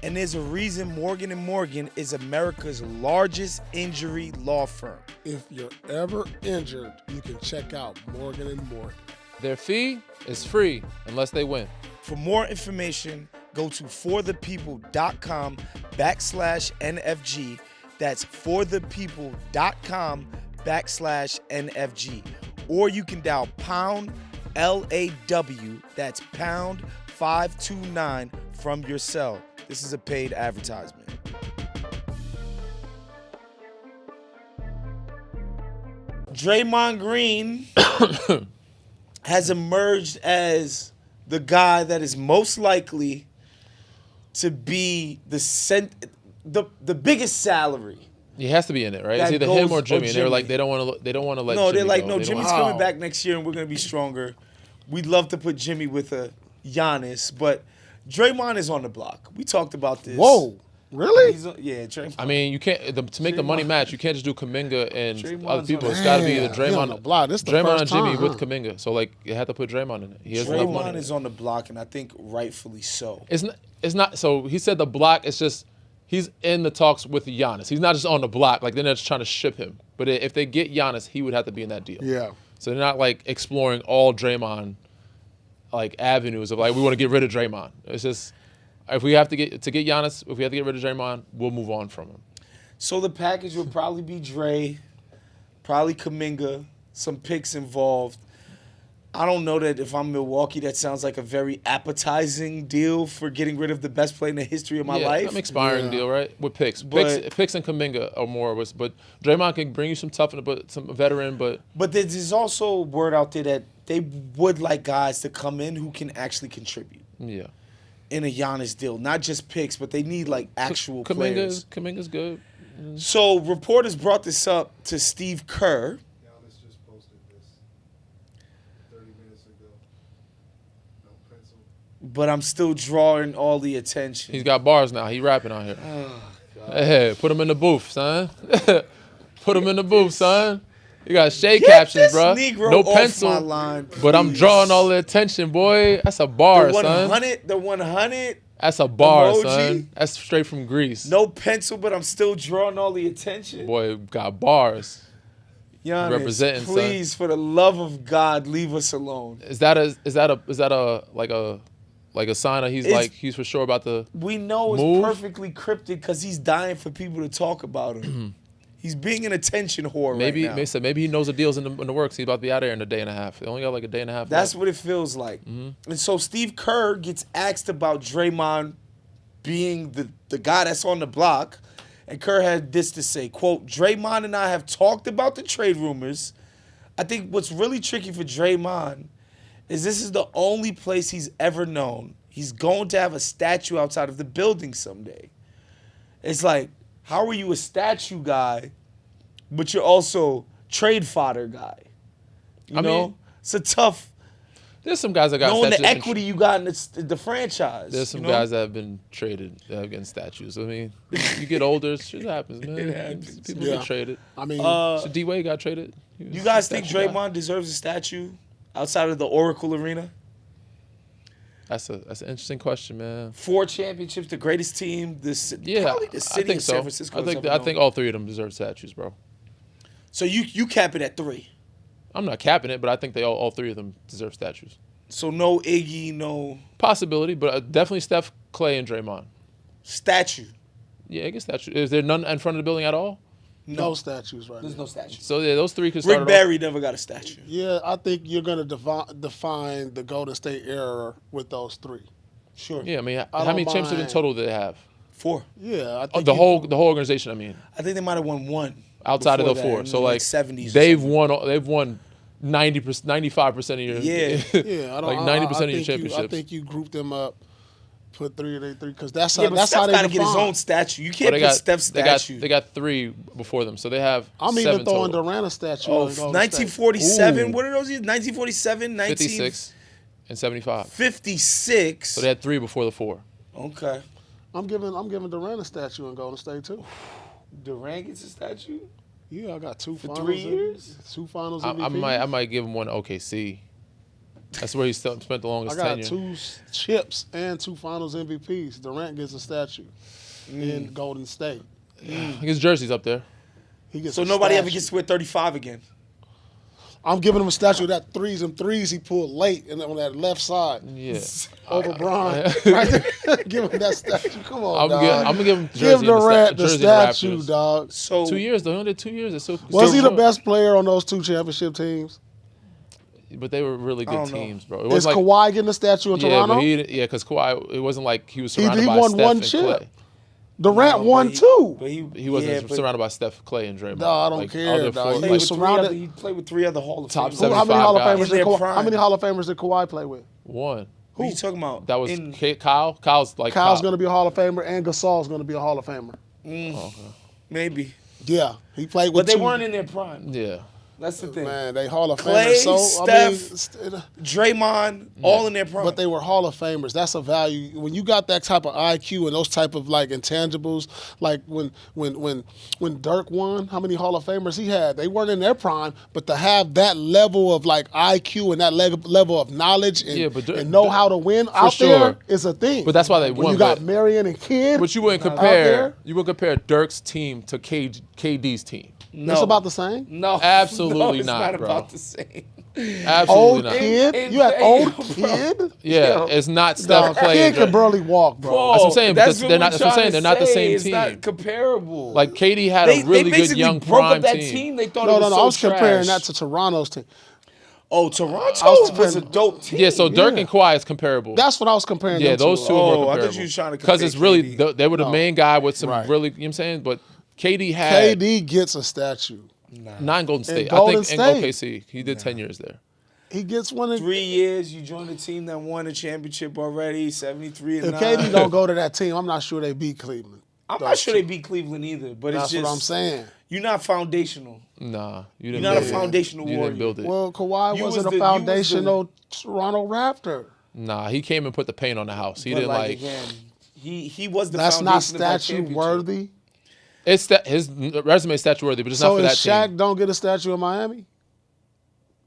And there's a reason Morgan & Morgan is America's largest injury law firm. If you're ever injured, you can check out Morgan & Morgan. Their fee is free unless they win. For more information, go to forthepeople.com/NFG. That's forthepeople.com/NFG. Or you can dial pound LAW, that's pound 529 from your cell. This is a paid advertisement. Draymond Green has emerged as the guy that is most likely to be the biggest salary. He has to be in it, right? That It's either him goes- or Jimmy. or And they were like, Jimmy. they don't want to let. No, Jimmy they're like, go. no, They don't Jimmy's want- coming back next year and we're going to be stronger. We'd love to put Jimmy with a Giannis, but Draymond is on the block. We talked about this. Whoa, really? Yeah, Draymond. I mean, you can't to make the money match. You can't just do Kuminga and Draymond's other people. on It's the- got to be either Damn, he on the Draymond, block. This the Draymond first and Jimmy time, with huh? Kuminga. So like, you have to put Draymond in it. He has enough Draymond money. is on the block, and I think rightfully so. It's not. So he said the block. It's just he's in the talks with Giannis. He's not just on the block. Like they're not just trying to ship him. But if they get Giannis, he would have to be in that deal. Yeah. So they're not like exploring all Draymond like avenues of like we want to get rid of Draymond. It's just if we have to get Giannis, if we have to get rid of Draymond, we'll move on from him. So the package would probably be Dre, probably Kuminga, some picks involved. I don't know that if I'm Milwaukee, that sounds like a very appetizing deal for getting rid of the best player in the history of my life. An expiring Yeah. deal, right? With picks. But- Picks and Kuminga are more of us. But Draymond can bring you some toughness, but some veteran, but But there's also word out there that they would like guys to come in who can actually contribute yeah. in a Giannis deal. Not just picks, but they need like actual players. Kuminga's good. So reporters brought this up to Steve Kerr. Giannis just posted this 30 minutes ago. No pencil. But I'm still drawing all the attention. He's got bars now. He rapping out here. Oh, Hey, put him in the booth, son. Put him in the booth, son. You got shade Get captions, this bro. Negro No off pencil. my line, But I'm please. drawing all the attention, boy. That's a bar, the son. 100, the 100. That's a bar, emoji. son. That's straight from Greece. No pencil, but I'm still drawing all the attention. Boy, got bars. Giannis, representing, son. please, for the love of God, leave us alone. Is that a like a sign that he's for sure about the We know it's Move. perfectly cryptic because he's dying for people to talk about him. He's being an attention whore maybe right now. maybe he knows the deal's in the works. He's about to be out of there in a day and a half. They only got like a day and a half. That's left. what it feels like. Mm-hmm. And so Steve Kerr gets asked about Draymond being the guy that's on the block. And Kerr had this to say, quote, Draymond and I have talked about the trade rumors. I think what's really tricky for Draymond is this is the only place he's ever known. He's going to have a statue outside of the building someday. It's like, how are you a statue guy, but you're also trade fodder guy? You know? mean, It's a tough, There's some guys that got knowing the statues. equity you got in the franchise. There's some you know? guys that have been traded that have getting statues. I mean, you get older, shit happens, man. It happens. People Yeah. get traded. I mean, So D-Wade got traded. He was You guys a think statue guy. Draymond deserves a statue outside of the Oracle Arena? That's an interesting question, man. 4 championships, the greatest team, Yeah, probably the I city think of so. San Francisco. I has think ever I known. think all three of them deserve statues, bro. So you cap it at 3. I'm not capping it, but I think they all three of them deserve statues. So no Iggy, no Possibility, but definitely Steph, Clay, and Draymond. statue. Yeah, I guess statue. Is there none in front of the building at all? no statues right There's now. no statue. So yeah, those three could start. Rick Barry never got a statue. Yeah, I think you're going to define the Golden State era with those 3. Sure. Yeah, I mean, I how don't many championships in mind. total do they have? 4. Yeah, I Oh, think the whole organization. I mean, I think they might have won 1 outside of before the that, 4. in So the, like 70s. or they've something. won 90%, 95% of your Yeah. Yeah, I don't, like 90% I of your think I championships. think you group them up, put 3 of their 3 because that's Yeah, how but that's Steph how they got to get his define. own statue. You Well, can't put Steph's statue. They got 3 before them, so they have. I'm 7 even throwing total. Durant a statue. Oh, on Golden 1947. Ooh. What are those years? 1947, 56 and 75. 56. So they had 3 before the 4. Okay. State. I'm giving Durant a statue in Golden State too. Durant gets a statue? Yeah, I got 2 For finals. 3 years? 2 finals. I MVP. might give him one to OKC. That's where he spent the I longest got tenure. 2 chips and 2 Finals MVPs. Durant gets a statue in Golden State. His jersey's up there. He gets So a nobody ever statue. gets to wear 35 again. I'm giving him a statue of that threes he pulled late and on that left side Yeah. over Bron. Right there. Give him that statue. Come on, dog. I'm gonna give him Give jersey in Durant the jersey in statue, Raptors. dog. So 2 years though. He only did 2 years. It's so, Was he the short. best player on those 2 championship teams? But they were really I good don't know. teams, bro. It Is wasn't like Kawhi getting a statue in Toronto? but because Kawhi, it wasn't like he was surrounded he by won Steph one and chip. Clay. Durant No, won but 2. But He wasn't yeah, but surrounded by Steph, Clay, and Draymond. No, I don't Like, care, other dog. four- He Played like, with surrounded- he played with 3 other Hall of Top Famers. seven. How many Hall of 75 Famers guys. did In their Kawhi, prime. how many Hall of Famers did Kawhi play with? one. What are you talking about? That was In- Kyle. Kyle's like Kyle's Kyle. going to be a Hall of Famer, and Gasol's going to be a Hall of Famer. maybe. Yeah, he played with But they 2. weren't in their prime. Yeah. That's the thing. Man, they Hall of Clay, Famers. So, Steph, Draymond, all in their prime. but they were Hall of Famers. That's a value. When you got that type of IQ and those type of like intangibles, like when Dirk won, how many Hall of Famers he had? They weren't in their prime, but to have that level of like IQ and that level of knowledge and, Yeah, but and know how to win out sure. there is a thing. But that's why they when won, you got but- Marion and Kidd. But you wouldn't out compare. there, You would compare Dirk's team to KD's team. no. it's about the same. No. Absolutely no, it's not, not bro. about the same. Absolutely Old not. Kid, In you had old favor, bro. Kid. Yeah, it's not Steph, Dog, Clay, Kid and could Dray. barely walk, bro. That's what I'm saying, because That's they're not- we're that's what I'm trying saying, to they're not the say. same It's team. not comparable. Like KD had a really they good basically young broke prime up that team. team. They thought No, it was no, so I was comparing trash. that to Toronto's team. Oh, Toronto I was was a comparing- dope team. Yeah, so Dirk Yeah. and Kawhi is comparable. That's what I was comparing. Yeah, them those to. two are Oh, more I comparable. thought you were trying to Because it's compare really KD. they were the No. main guy with some Right. really, you know what I'm saying? But KD had KD gets a statue. 9 Golden State. Golden I think State. in OKC. He did 10 years there. He gets one. 3 years, you joined a team that won a championship already, 73 and If 9. KD don't go to that team, I'm not sure they beat Cleveland. I'm not sure they beat Cleveland either, but That's it's just what I'm saying. You're not foundational. Nah, you You're didn't not a build it. foundational You warrior. didn't build it. Well, Kawhi You wasn't was a the- foundational Toronto Raptor. Nah, he came and put the paint on the house. He But didn't like. again, he was the That's not foundation of that statue championship. worthy. It's that his resume is statue worthy, but it's So not for if that Shaq team. don't get a statue in Miami,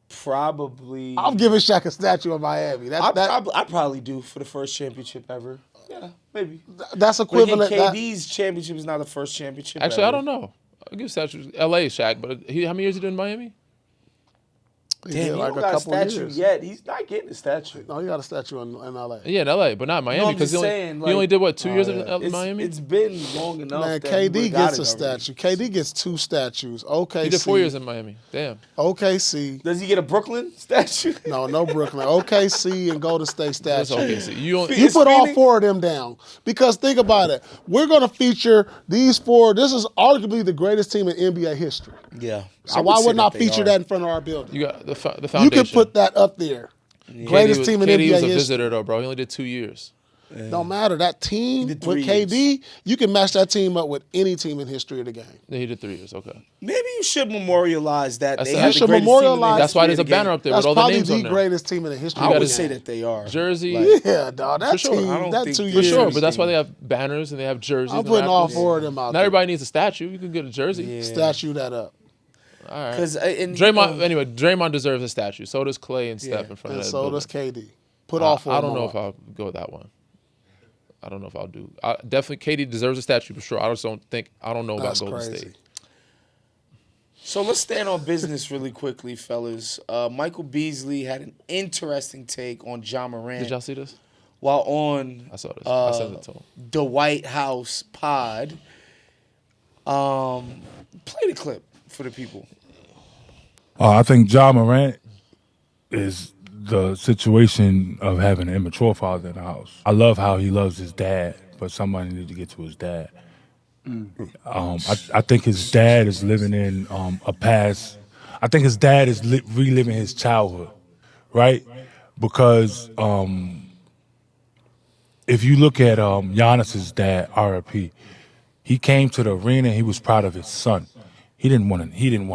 Probably. I'm giving Shaq a statue in Miami. I probably do for the first championship ever. Yeah, maybe. That's But again, equivalent. that- KD's championship is not the first championship. Actually, I ever. don't know. I'll give statue LA Shaq, but how many years he did in Miami? he Damn, did he like don't a got a couple statue years. yet. He's not getting a statue. No, he got a statue in LA. Yeah, in LA, but not in Miami I'm because just he, saying, he only did what 2 years yeah. in Miami. It's been long enough. Man, that he KD would've got gets a it already. statue. KD gets 2 statues. OKC. He did 4 years in Miami. Damn. OKC. Does he get a Brooklyn statue? No Brooklyn. OKC and Golden State That's statue. okay. So you only, You Is put all Phoenix- 4 of them down. Because think about it. We're going to feature these 4. This is arguably the greatest team in NBA history. Yeah. So why would not feature that in front of our building? you got the You foundation. can put that up there. Greatest team in KD NBA was a history. visitor though, bro. He only did 2 years. Don't matter. That team did with 3 KD, you can match that team up with any team in history of the game. Then he did 3 years. Okay. Maybe you should memorialize that. That's- They you had the should greatest memorialize- team in the That's why history there's of a the banner game. up there That's with all the probably names on the there. greatest team in the history I of would the say game. that they are. Jersey. Like, Yeah, dog. That sure. team, I don't that think 2 for For years. sure, but that's why they have banners and they have jerseys. I'm and putting all Raptors. 4 of them out Not there. everybody needs a statue. You can get a jersey. Yeah. Statue that up. All right. Because Draymond. Anyway, Draymond deserves a statue. So does Clay and Steph in front And of that so building. does KD. Put all 4 I of don't them know up. if I'll go with that one. I don't know if I'll do. Definitely, KD deserves a statue for sure. I just don't think. I don't know about That's Golden crazy. State. So let's stand on business really quickly, fellas. Michael Beasley had an interesting take on John Morant Did y'all see this? while on I saw this. I sent it to him. the White House pod. Play the clip for the people. I think John Morant is the situation of having an immature father in the house. I love how he loves his dad, but somebody needs to get to his dad. I think his dad is living in a past. I think his dad is reliving his childhood, right? Because if you look at Giannis's dad, RIP, he came to the arena and he was proud of his son. He didn't want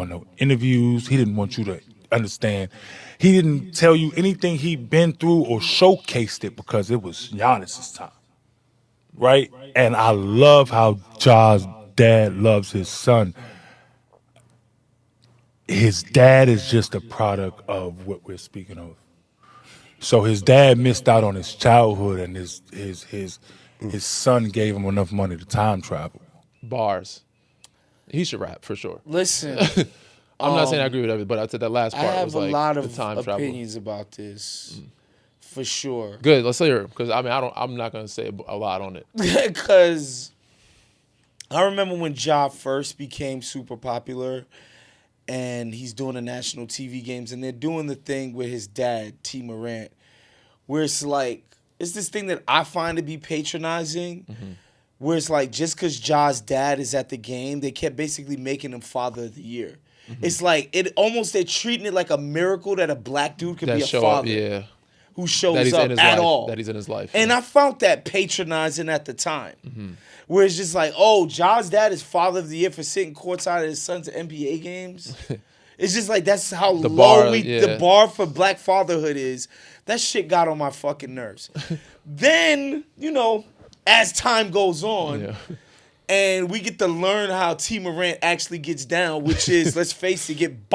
no interviews. He didn't want you to understand. He didn't tell you anything he'd been through or showcased it because it was Giannis's time. Right? And I love how Ja's dad loves his son. His dad is just a product of what we're speaking of. So his dad missed out on his childhood, and his son gave him enough money to time travel. Bars. He should rap for sure. Listen, I'm not saying I agree with everything, but I said that last I part have was a like lot the of time travel. opinions about this, for sure. Good. Let's hear it because I'm not gonna say a lot on it. Because I remember when Ja first became super popular, and he's doing the national TV games, and they're doing the thing with his dad, T. Morant, where it's like, it's this thing that I find to be patronizing, where it's like, just because Ja's dad is at the game, they kept basically making him Father of the Year. It's like, they're treating it like a miracle that a black dude could be a father who shows up at all. That he's in his life. And I found that patronizing at the time. Where it's just like, oh, Ja's dad is Father of the Year for sitting courtside at his son's NBA games. It's just like, that's how The low bar, the bar for black fatherhood is. That shit got on my fucking nerves. Then, as time goes on, and we get to learn how T. Morant actually gets down, which is, let's face it, get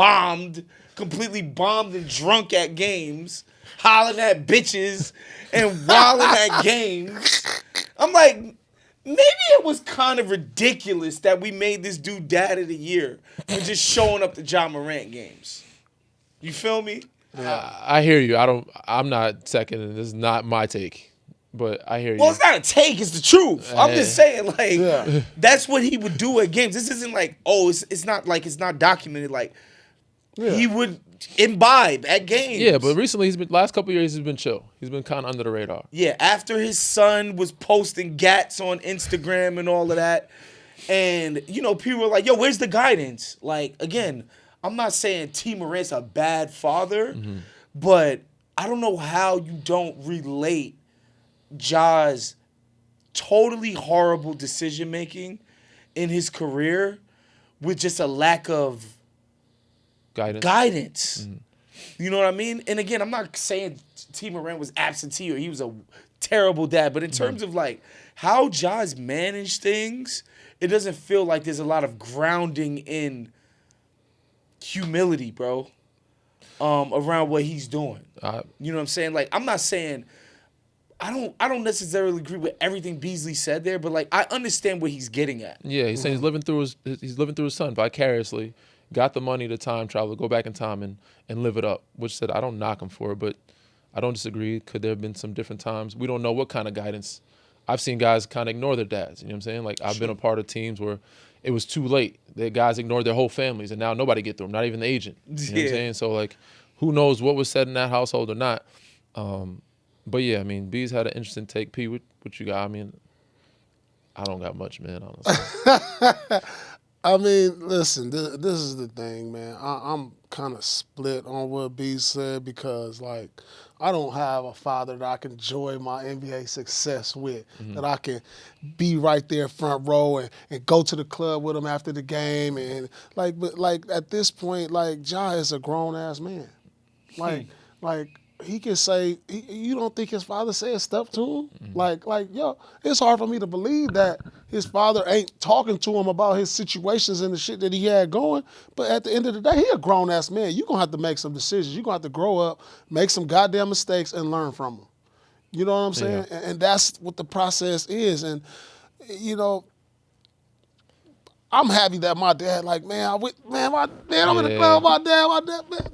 completely bombed and drunk at games, hollering at bitches and wilding at games. I'm like, maybe it was kind of ridiculous that we made this dude Dad of the Year for just showing up to Ja Morant games. You feel me? I hear you. I'm not seconding. This is not my take, but I hear you. Well, it's not a take. It's the truth. I'm just saying, like, that's what he would do at games. This isn't like, it's not documented. Like, he would imbibe at games. Yeah, but recently last couple of years he's been chill. He's been kind of under the radar. Yeah, after his son was posting gats on Instagram and all of that, and people were like, "Yo, where's the guidance?" Like, again, I'm not saying T. Morant's a bad father, but I don't know how you don't relate Ja's totally horrible decision making in his career with just a lack of guidance. You know what I mean? And again, I'm not saying T. Morant was absentee or he was a terrible dad, but in terms of like how Ja's managed things, it doesn't feel like there's a lot of grounding in humility, bro, around what he's doing. You know what I'm saying? Like, I'm not saying I don't necessarily agree with everything Beasley said there, but like I understand what he's getting at. Yeah, he's saying he's living through his son vicariously. Got the money to time travel, go back in time and live it up. Which said I don't knock him for it, but I don't disagree. Could there have been some different times? We don't know what kind of guidance. I've seen guys kind of ignore their dads. You know what I'm saying? Like I've been a part of teams where it was too late. The guys ignored their whole families, and now nobody get through them, not even the agent. You know what I'm saying? So like, who knows what was said in that household or not? But yeah, I mean, B's had an interesting take. P, what you got? I mean, I don't got much, man, honestly. I mean, listen, this is the thing, man. I'm kind of split on what B said because, like, I don't have a father that I can enjoy my NBA success with, that I can be right there front row and go to the club with him after the game. And, like, but, like, at this point, like, Ja is a grown-ass man. Like, he can say, you don't think his father said stuff to him? Like, yo, it's hard for me to believe that his father ain't talking to him about his situations and the shit that he had going. But at the end of the day, he a grown-ass man. You're going to have to make some decisions. You're going to have to grow up, make some goddamn mistakes, and learn from them. You know what I'm saying? Yeah. And that's what the process is. And, I'm happy that my dad, like, I'm in the club with my dad, man.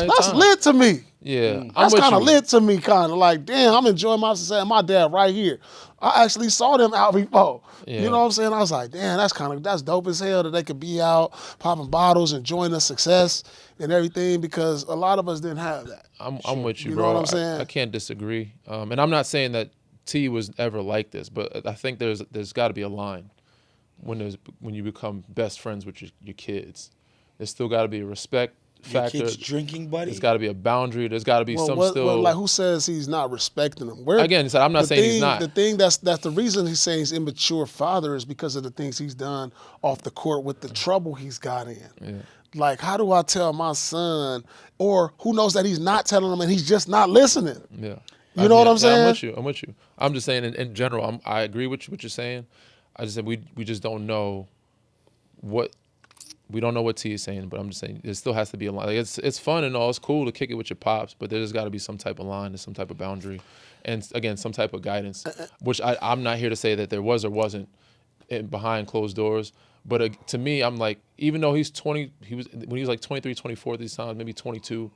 That's lit to me. Yeah. That's kind of lit to me, kind of like, damn, I'm enjoying my success. My dad right here. I actually saw them out before. Yeah. You know what I'm saying? I was like, damn, that's dope as hell that they could be out popping bottles, enjoying the success and everything, because a lot of us didn't have that. I'm with you, you bro. Know what I'm saying? I can't disagree. And I'm not saying that T was ever like this, but I think there's got to be a line. When you become best friends with your kids, there's still got to be a respect factor. Your kid's drinking buddy. There's got to be a boundary. There's got to be like who says he's not respecting them? Again, I'm not saying he's not. The thing that's the reason he's saying he's immature father is because of the things he's done off the court with the trouble he's got in. Yeah. Like, how do I tell my son, or who knows that he's not telling him and he's just not listening? Yeah, you know what I'm saying? I'm with you. I'm just saying in general. I agree with what you're saying. I just said we just don't know what we don't know what T is saying, but I'm just saying there still has to be a line. Like, it's fun and all. It's cool to kick it with your pops, but there's got to be some type of line and some type of boundary, and again, some type of guidance. Which I'm not here to say that there was or wasn't behind closed doors. But to me, I'm like, even though he's 20, when he was like 23, 24 these times, maybe 22.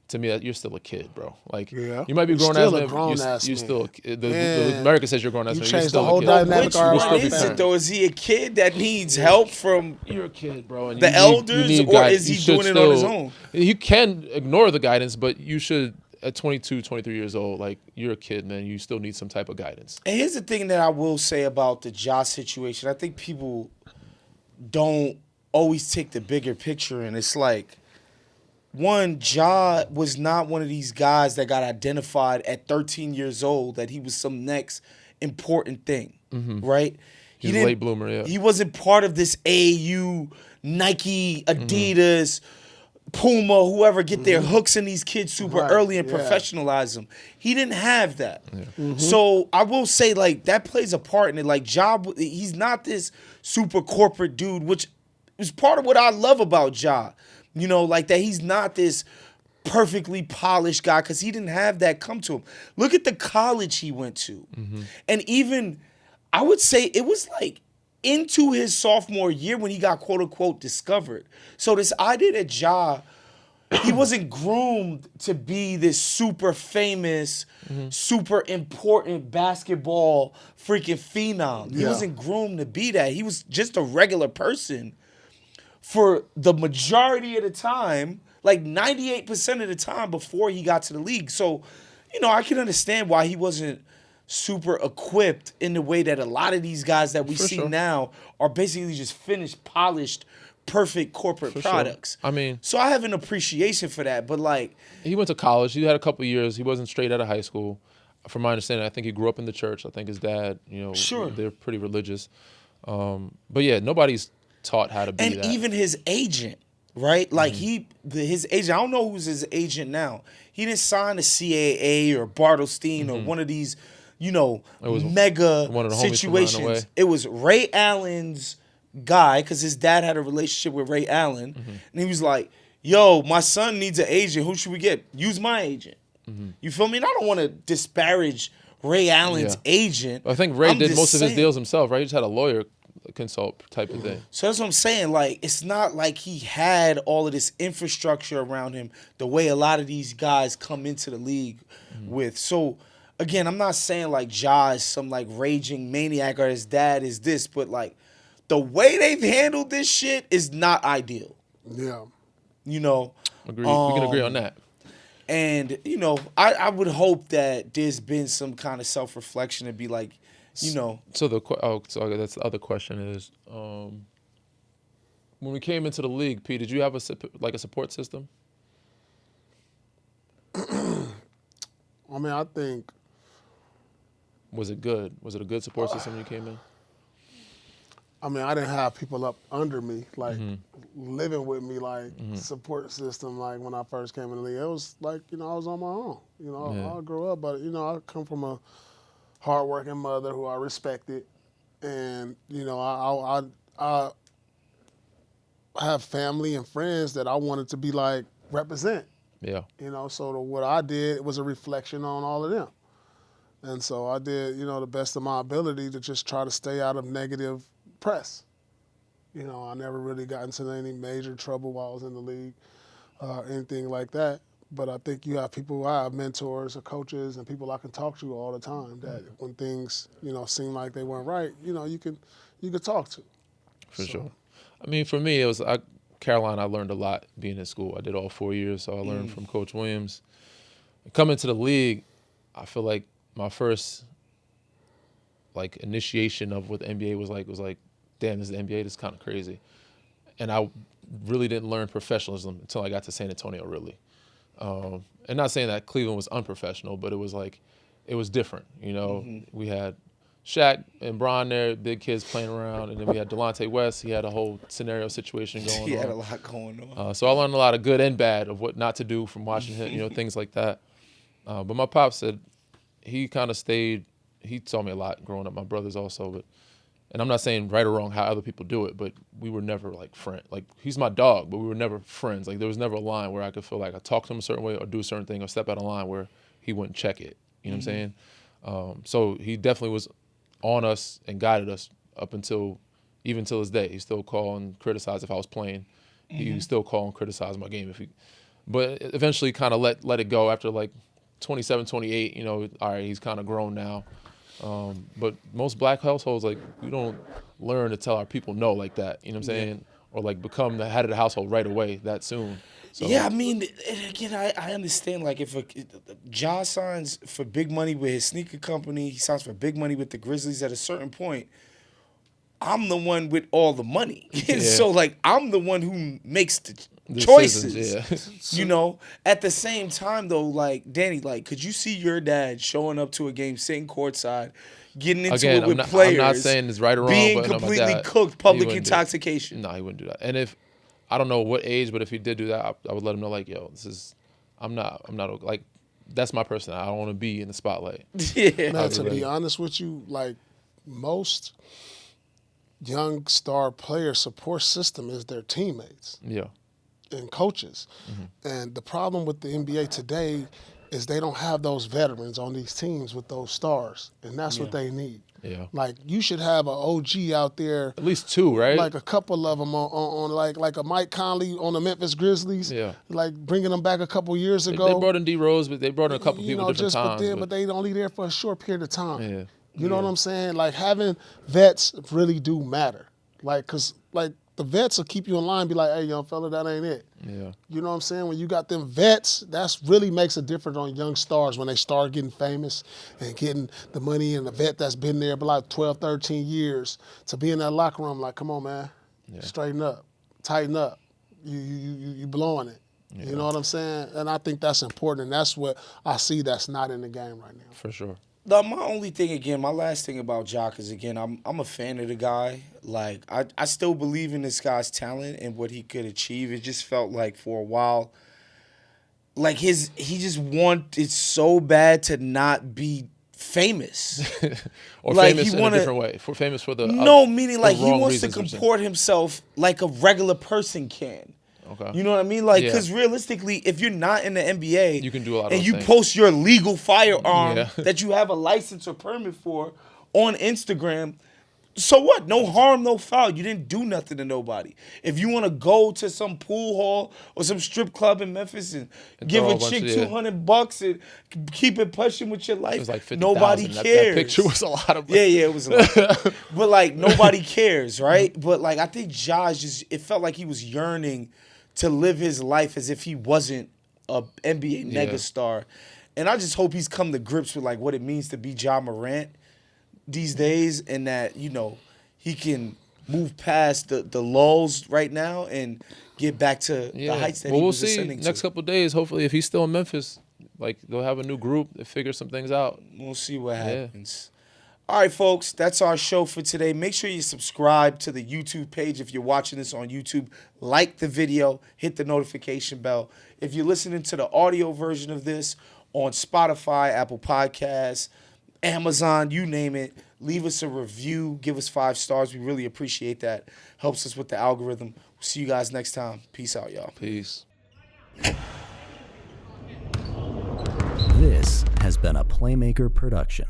To me, you're still a kid, bro. Like, Yeah. you might be You're grown still as a grown-ass you're man. still the Yeah. America says you're grown as You man. You're changed still the whole a kid. dynamic Which of our one life. is it though? Is he a kid that needs help from You're a kid, bro. And the you elders, need or guidance. is he You should doing it on his still- own? You can ignore the guidance, but you should, at 22, 23 years old, like, you're a kid, man. You still need some type of guidance. And here's the thing that I will say about the Ja situation. I think people don't always take the bigger picture, and it's like, one, Ja was not one of these guys that got identified at 13 years old that he was some next important thing, right? He's a didn't- late bloomer, yeah. He wasn't part of this AAU, Nike, Adidas, Puma, whoever get their hooks in these kids super Right, early and yeah. professionalize them. He didn't have that. So I will say, like, that plays a part in it. Like, Ja, he's not this super corporate dude, which is part of what I love about Ja. You know, like that he's not this perfectly polished guy because he didn't have that come to him. Look at the college he went to. And even, I would say it was like into his sophomore year when he got quote unquote discovered. So this idea that Ja, he wasn't groomed to be this super famous, super important basketball freaking phenom. He Yeah. wasn't groomed to be that. He was just a regular person for the majority of the time, like 98% of the time before he got to the league. So, you know, I can understand why he wasn't super equipped in the way that a lot of these guys that we For see sure. now are basically just finished, polished, perfect corporate sure. products. I mean- so I have an appreciation for that, but like, He went to college. He had a couple of years. He wasn't straight out of high school. From my understanding, I think he grew up in the church. I think his dad, Sure. they're pretty religious. But yeah, nobody's taught how to be and that. even his agent, right? Like his agent, I don't know who's his agent now. He didn't sign to CAA or Bartlestein or one of these, was mega one of the homies from around the situations. way. It was Ray Allen's guy because his dad had a relationship with Ray Allen, and he was like, "Yo, my son needs an agent. Who should we get? Use my agent." You feel me? And I don't want to disparage Ray Allen's Yeah. agent. I think Ray I'm did just most of his saying. deals himself, right? He just had a lawyer consult type of thing. So that's what I'm saying. Like, it's not like he had all of this infrastructure around him the way a lot of these guys come into the league with. So, again, I'm not saying like Ja is some like raging maniac or his dad is this, but like the way they've handled this shit is not ideal. Yeah. Agree. We can agree on that. And, I would hope that there's been some kind of self-reflection and be like, So that's the other question is, when we came into the league, P, did you have a support system? I mean, I think Was it good? Was it a good support system when you came in? I didn't have people up under me, like living with me, like support system. Like when I first came in the league, it was like I was on my own. Yeah. I grew up, but I come from a hardworking mother who I respected, and I have family and friends that I wanted to be like represent. Yeah. So what I did was a reflection on all of them, and so I did the best of my ability to just try to stay out of negative press. I never really got into any major trouble while I was in the league, anything like that. But I think you have people, I have mentors or coaches and people I can talk to all the time that when things, seem like they weren't right, you can talk to. For sure. For me, it was Carolina. I learned a lot being in school. I did all 4 years, so I learned from Coach Williams. Coming to the league, I feel like my first initiation of what the NBA was like, damn, this is the NBA. This is kind of crazy. And I really didn't learn professionalism until I got to San Antonio, really. And not saying that Cleveland was unprofessional, but it was different. We had Shaq and Bron there, big kids playing around, and then we had Delonte West. He had a whole scenario situation going on. He had a lot going on. So I learned a lot of good and bad of what not to do from watching him, things like that. But my pop said he kind of stayed. He taught me a lot growing up. My brothers also, but and I'm not saying right or wrong how other people do it, but we were never like friends. Like he's my dog, but we were never friends. Like there was never a line where I could feel like I talked to him a certain way or do a certain thing or step out of line where he wouldn't check it. You know what I'm saying? So he definitely was on us and guided us up until even till this day. He still call and criticize if I was playing. He would still call and criticize my game but eventually kind of let it go after like 27, 28. You know, all right, he's kind of grown now. But most black households, like, we don't learn to tell our people no like that. You know what I'm saying? Or like become the head of the household right away that soon. So, yeah, I mean, and again, I understand, like, if John signs for big money with his sneaker company, he signs for big money with the Grizzlies, at a certain point, I'm the one with all the money. So, like, I'm the one who makes the choices. Decisions, You know? At the same time, though, like, Danny, like, could you see your dad showing up to a game, sitting courtside, getting into it with players? I'm not saying it's right or wrong, being but completely dad, cooked, public intoxication. No, he wouldn't do that. And if, I don't know what age, but if he did do that, I would let him know, like, yo, I'm not, like, that's my person. I don't want to be in the spotlight. Yeah. Man, to be honest with you, like, most young star player support system is their teammates. Yeah. And coaches. And the problem with the NBA today is they don't have those veterans on these teams with those stars. And that's what they need. Yeah. Like, you should have an OG out there. At least two, right? Like a couple of them on like a Mike Conley on the Memphis Grizzlies. Yeah. Like bringing them back a couple years ago. They brought in D Rose, but they brought in a couple people different times. But they only there for a short period of time. Yeah. You know what I'm saying? Like, having vets really do matter. Like, because, like, the vets will keep you in line, be like, hey, young fella, that ain't it. Yeah. You know what I'm saying? When you got them vets, that's really makes a difference on young stars when they start getting famous and getting the money, and the vet that's been there for like 12, 13 years to be in that locker room like, come on, man, straighten up, tighten up. You blowing it. Yeah. You know what I'm saying? And I think that's important, and that's what I see that's not in the game right now. For sure. No, my only thing, again, my last thing about Jock is, again, I'm a fan of the guy. Like, I still believe in this guy's talent and what he could achieve. It just felt like for a while, like he just wanted so bad to not be famous. Or like, famous in a different way. Famous for the meaning like he wants to comport himself like a regular person can. Okay. You know what I mean? Like, because realistically, if you're not in the NBA, you can do a lot of and you things. post your legal firearm that you have a license or permit for on Instagram, so what? No harm, no foul. You didn't do nothing to nobody. If you want to go to some pool hall or some strip club in Memphis and give a chick $200 and keep it pushing with your life, it was like 50, nobody 000. cares. That picture was a lot of money. Yeah, it was a lot. But like, nobody cares, right? But like, I think Josh it felt like he was yearning to live his life as if he wasn't a NBA megastar. And I just hope he's come to grips with like what it means to be Ja Morant these days, and that, you know, he can move past the lulls right now and get back to the heights that he was ascending to. Next couple of days, hopefully, if he's still in Memphis, like, they'll have a new group that figure some things out. We'll see what happens. All right, folks, that's our show for today. Make sure you subscribe to the YouTube page if you're watching this on YouTube. Like the video, hit the notification bell. If you're listening to the audio version of this on Spotify, Apple Podcasts, Amazon, you name it, leave us a review, give us 5 stars. We really appreciate that. Helps us with the algorithm. We'll see you guys next time. Peace out, y'all. Peace. This has been a Playmaker production.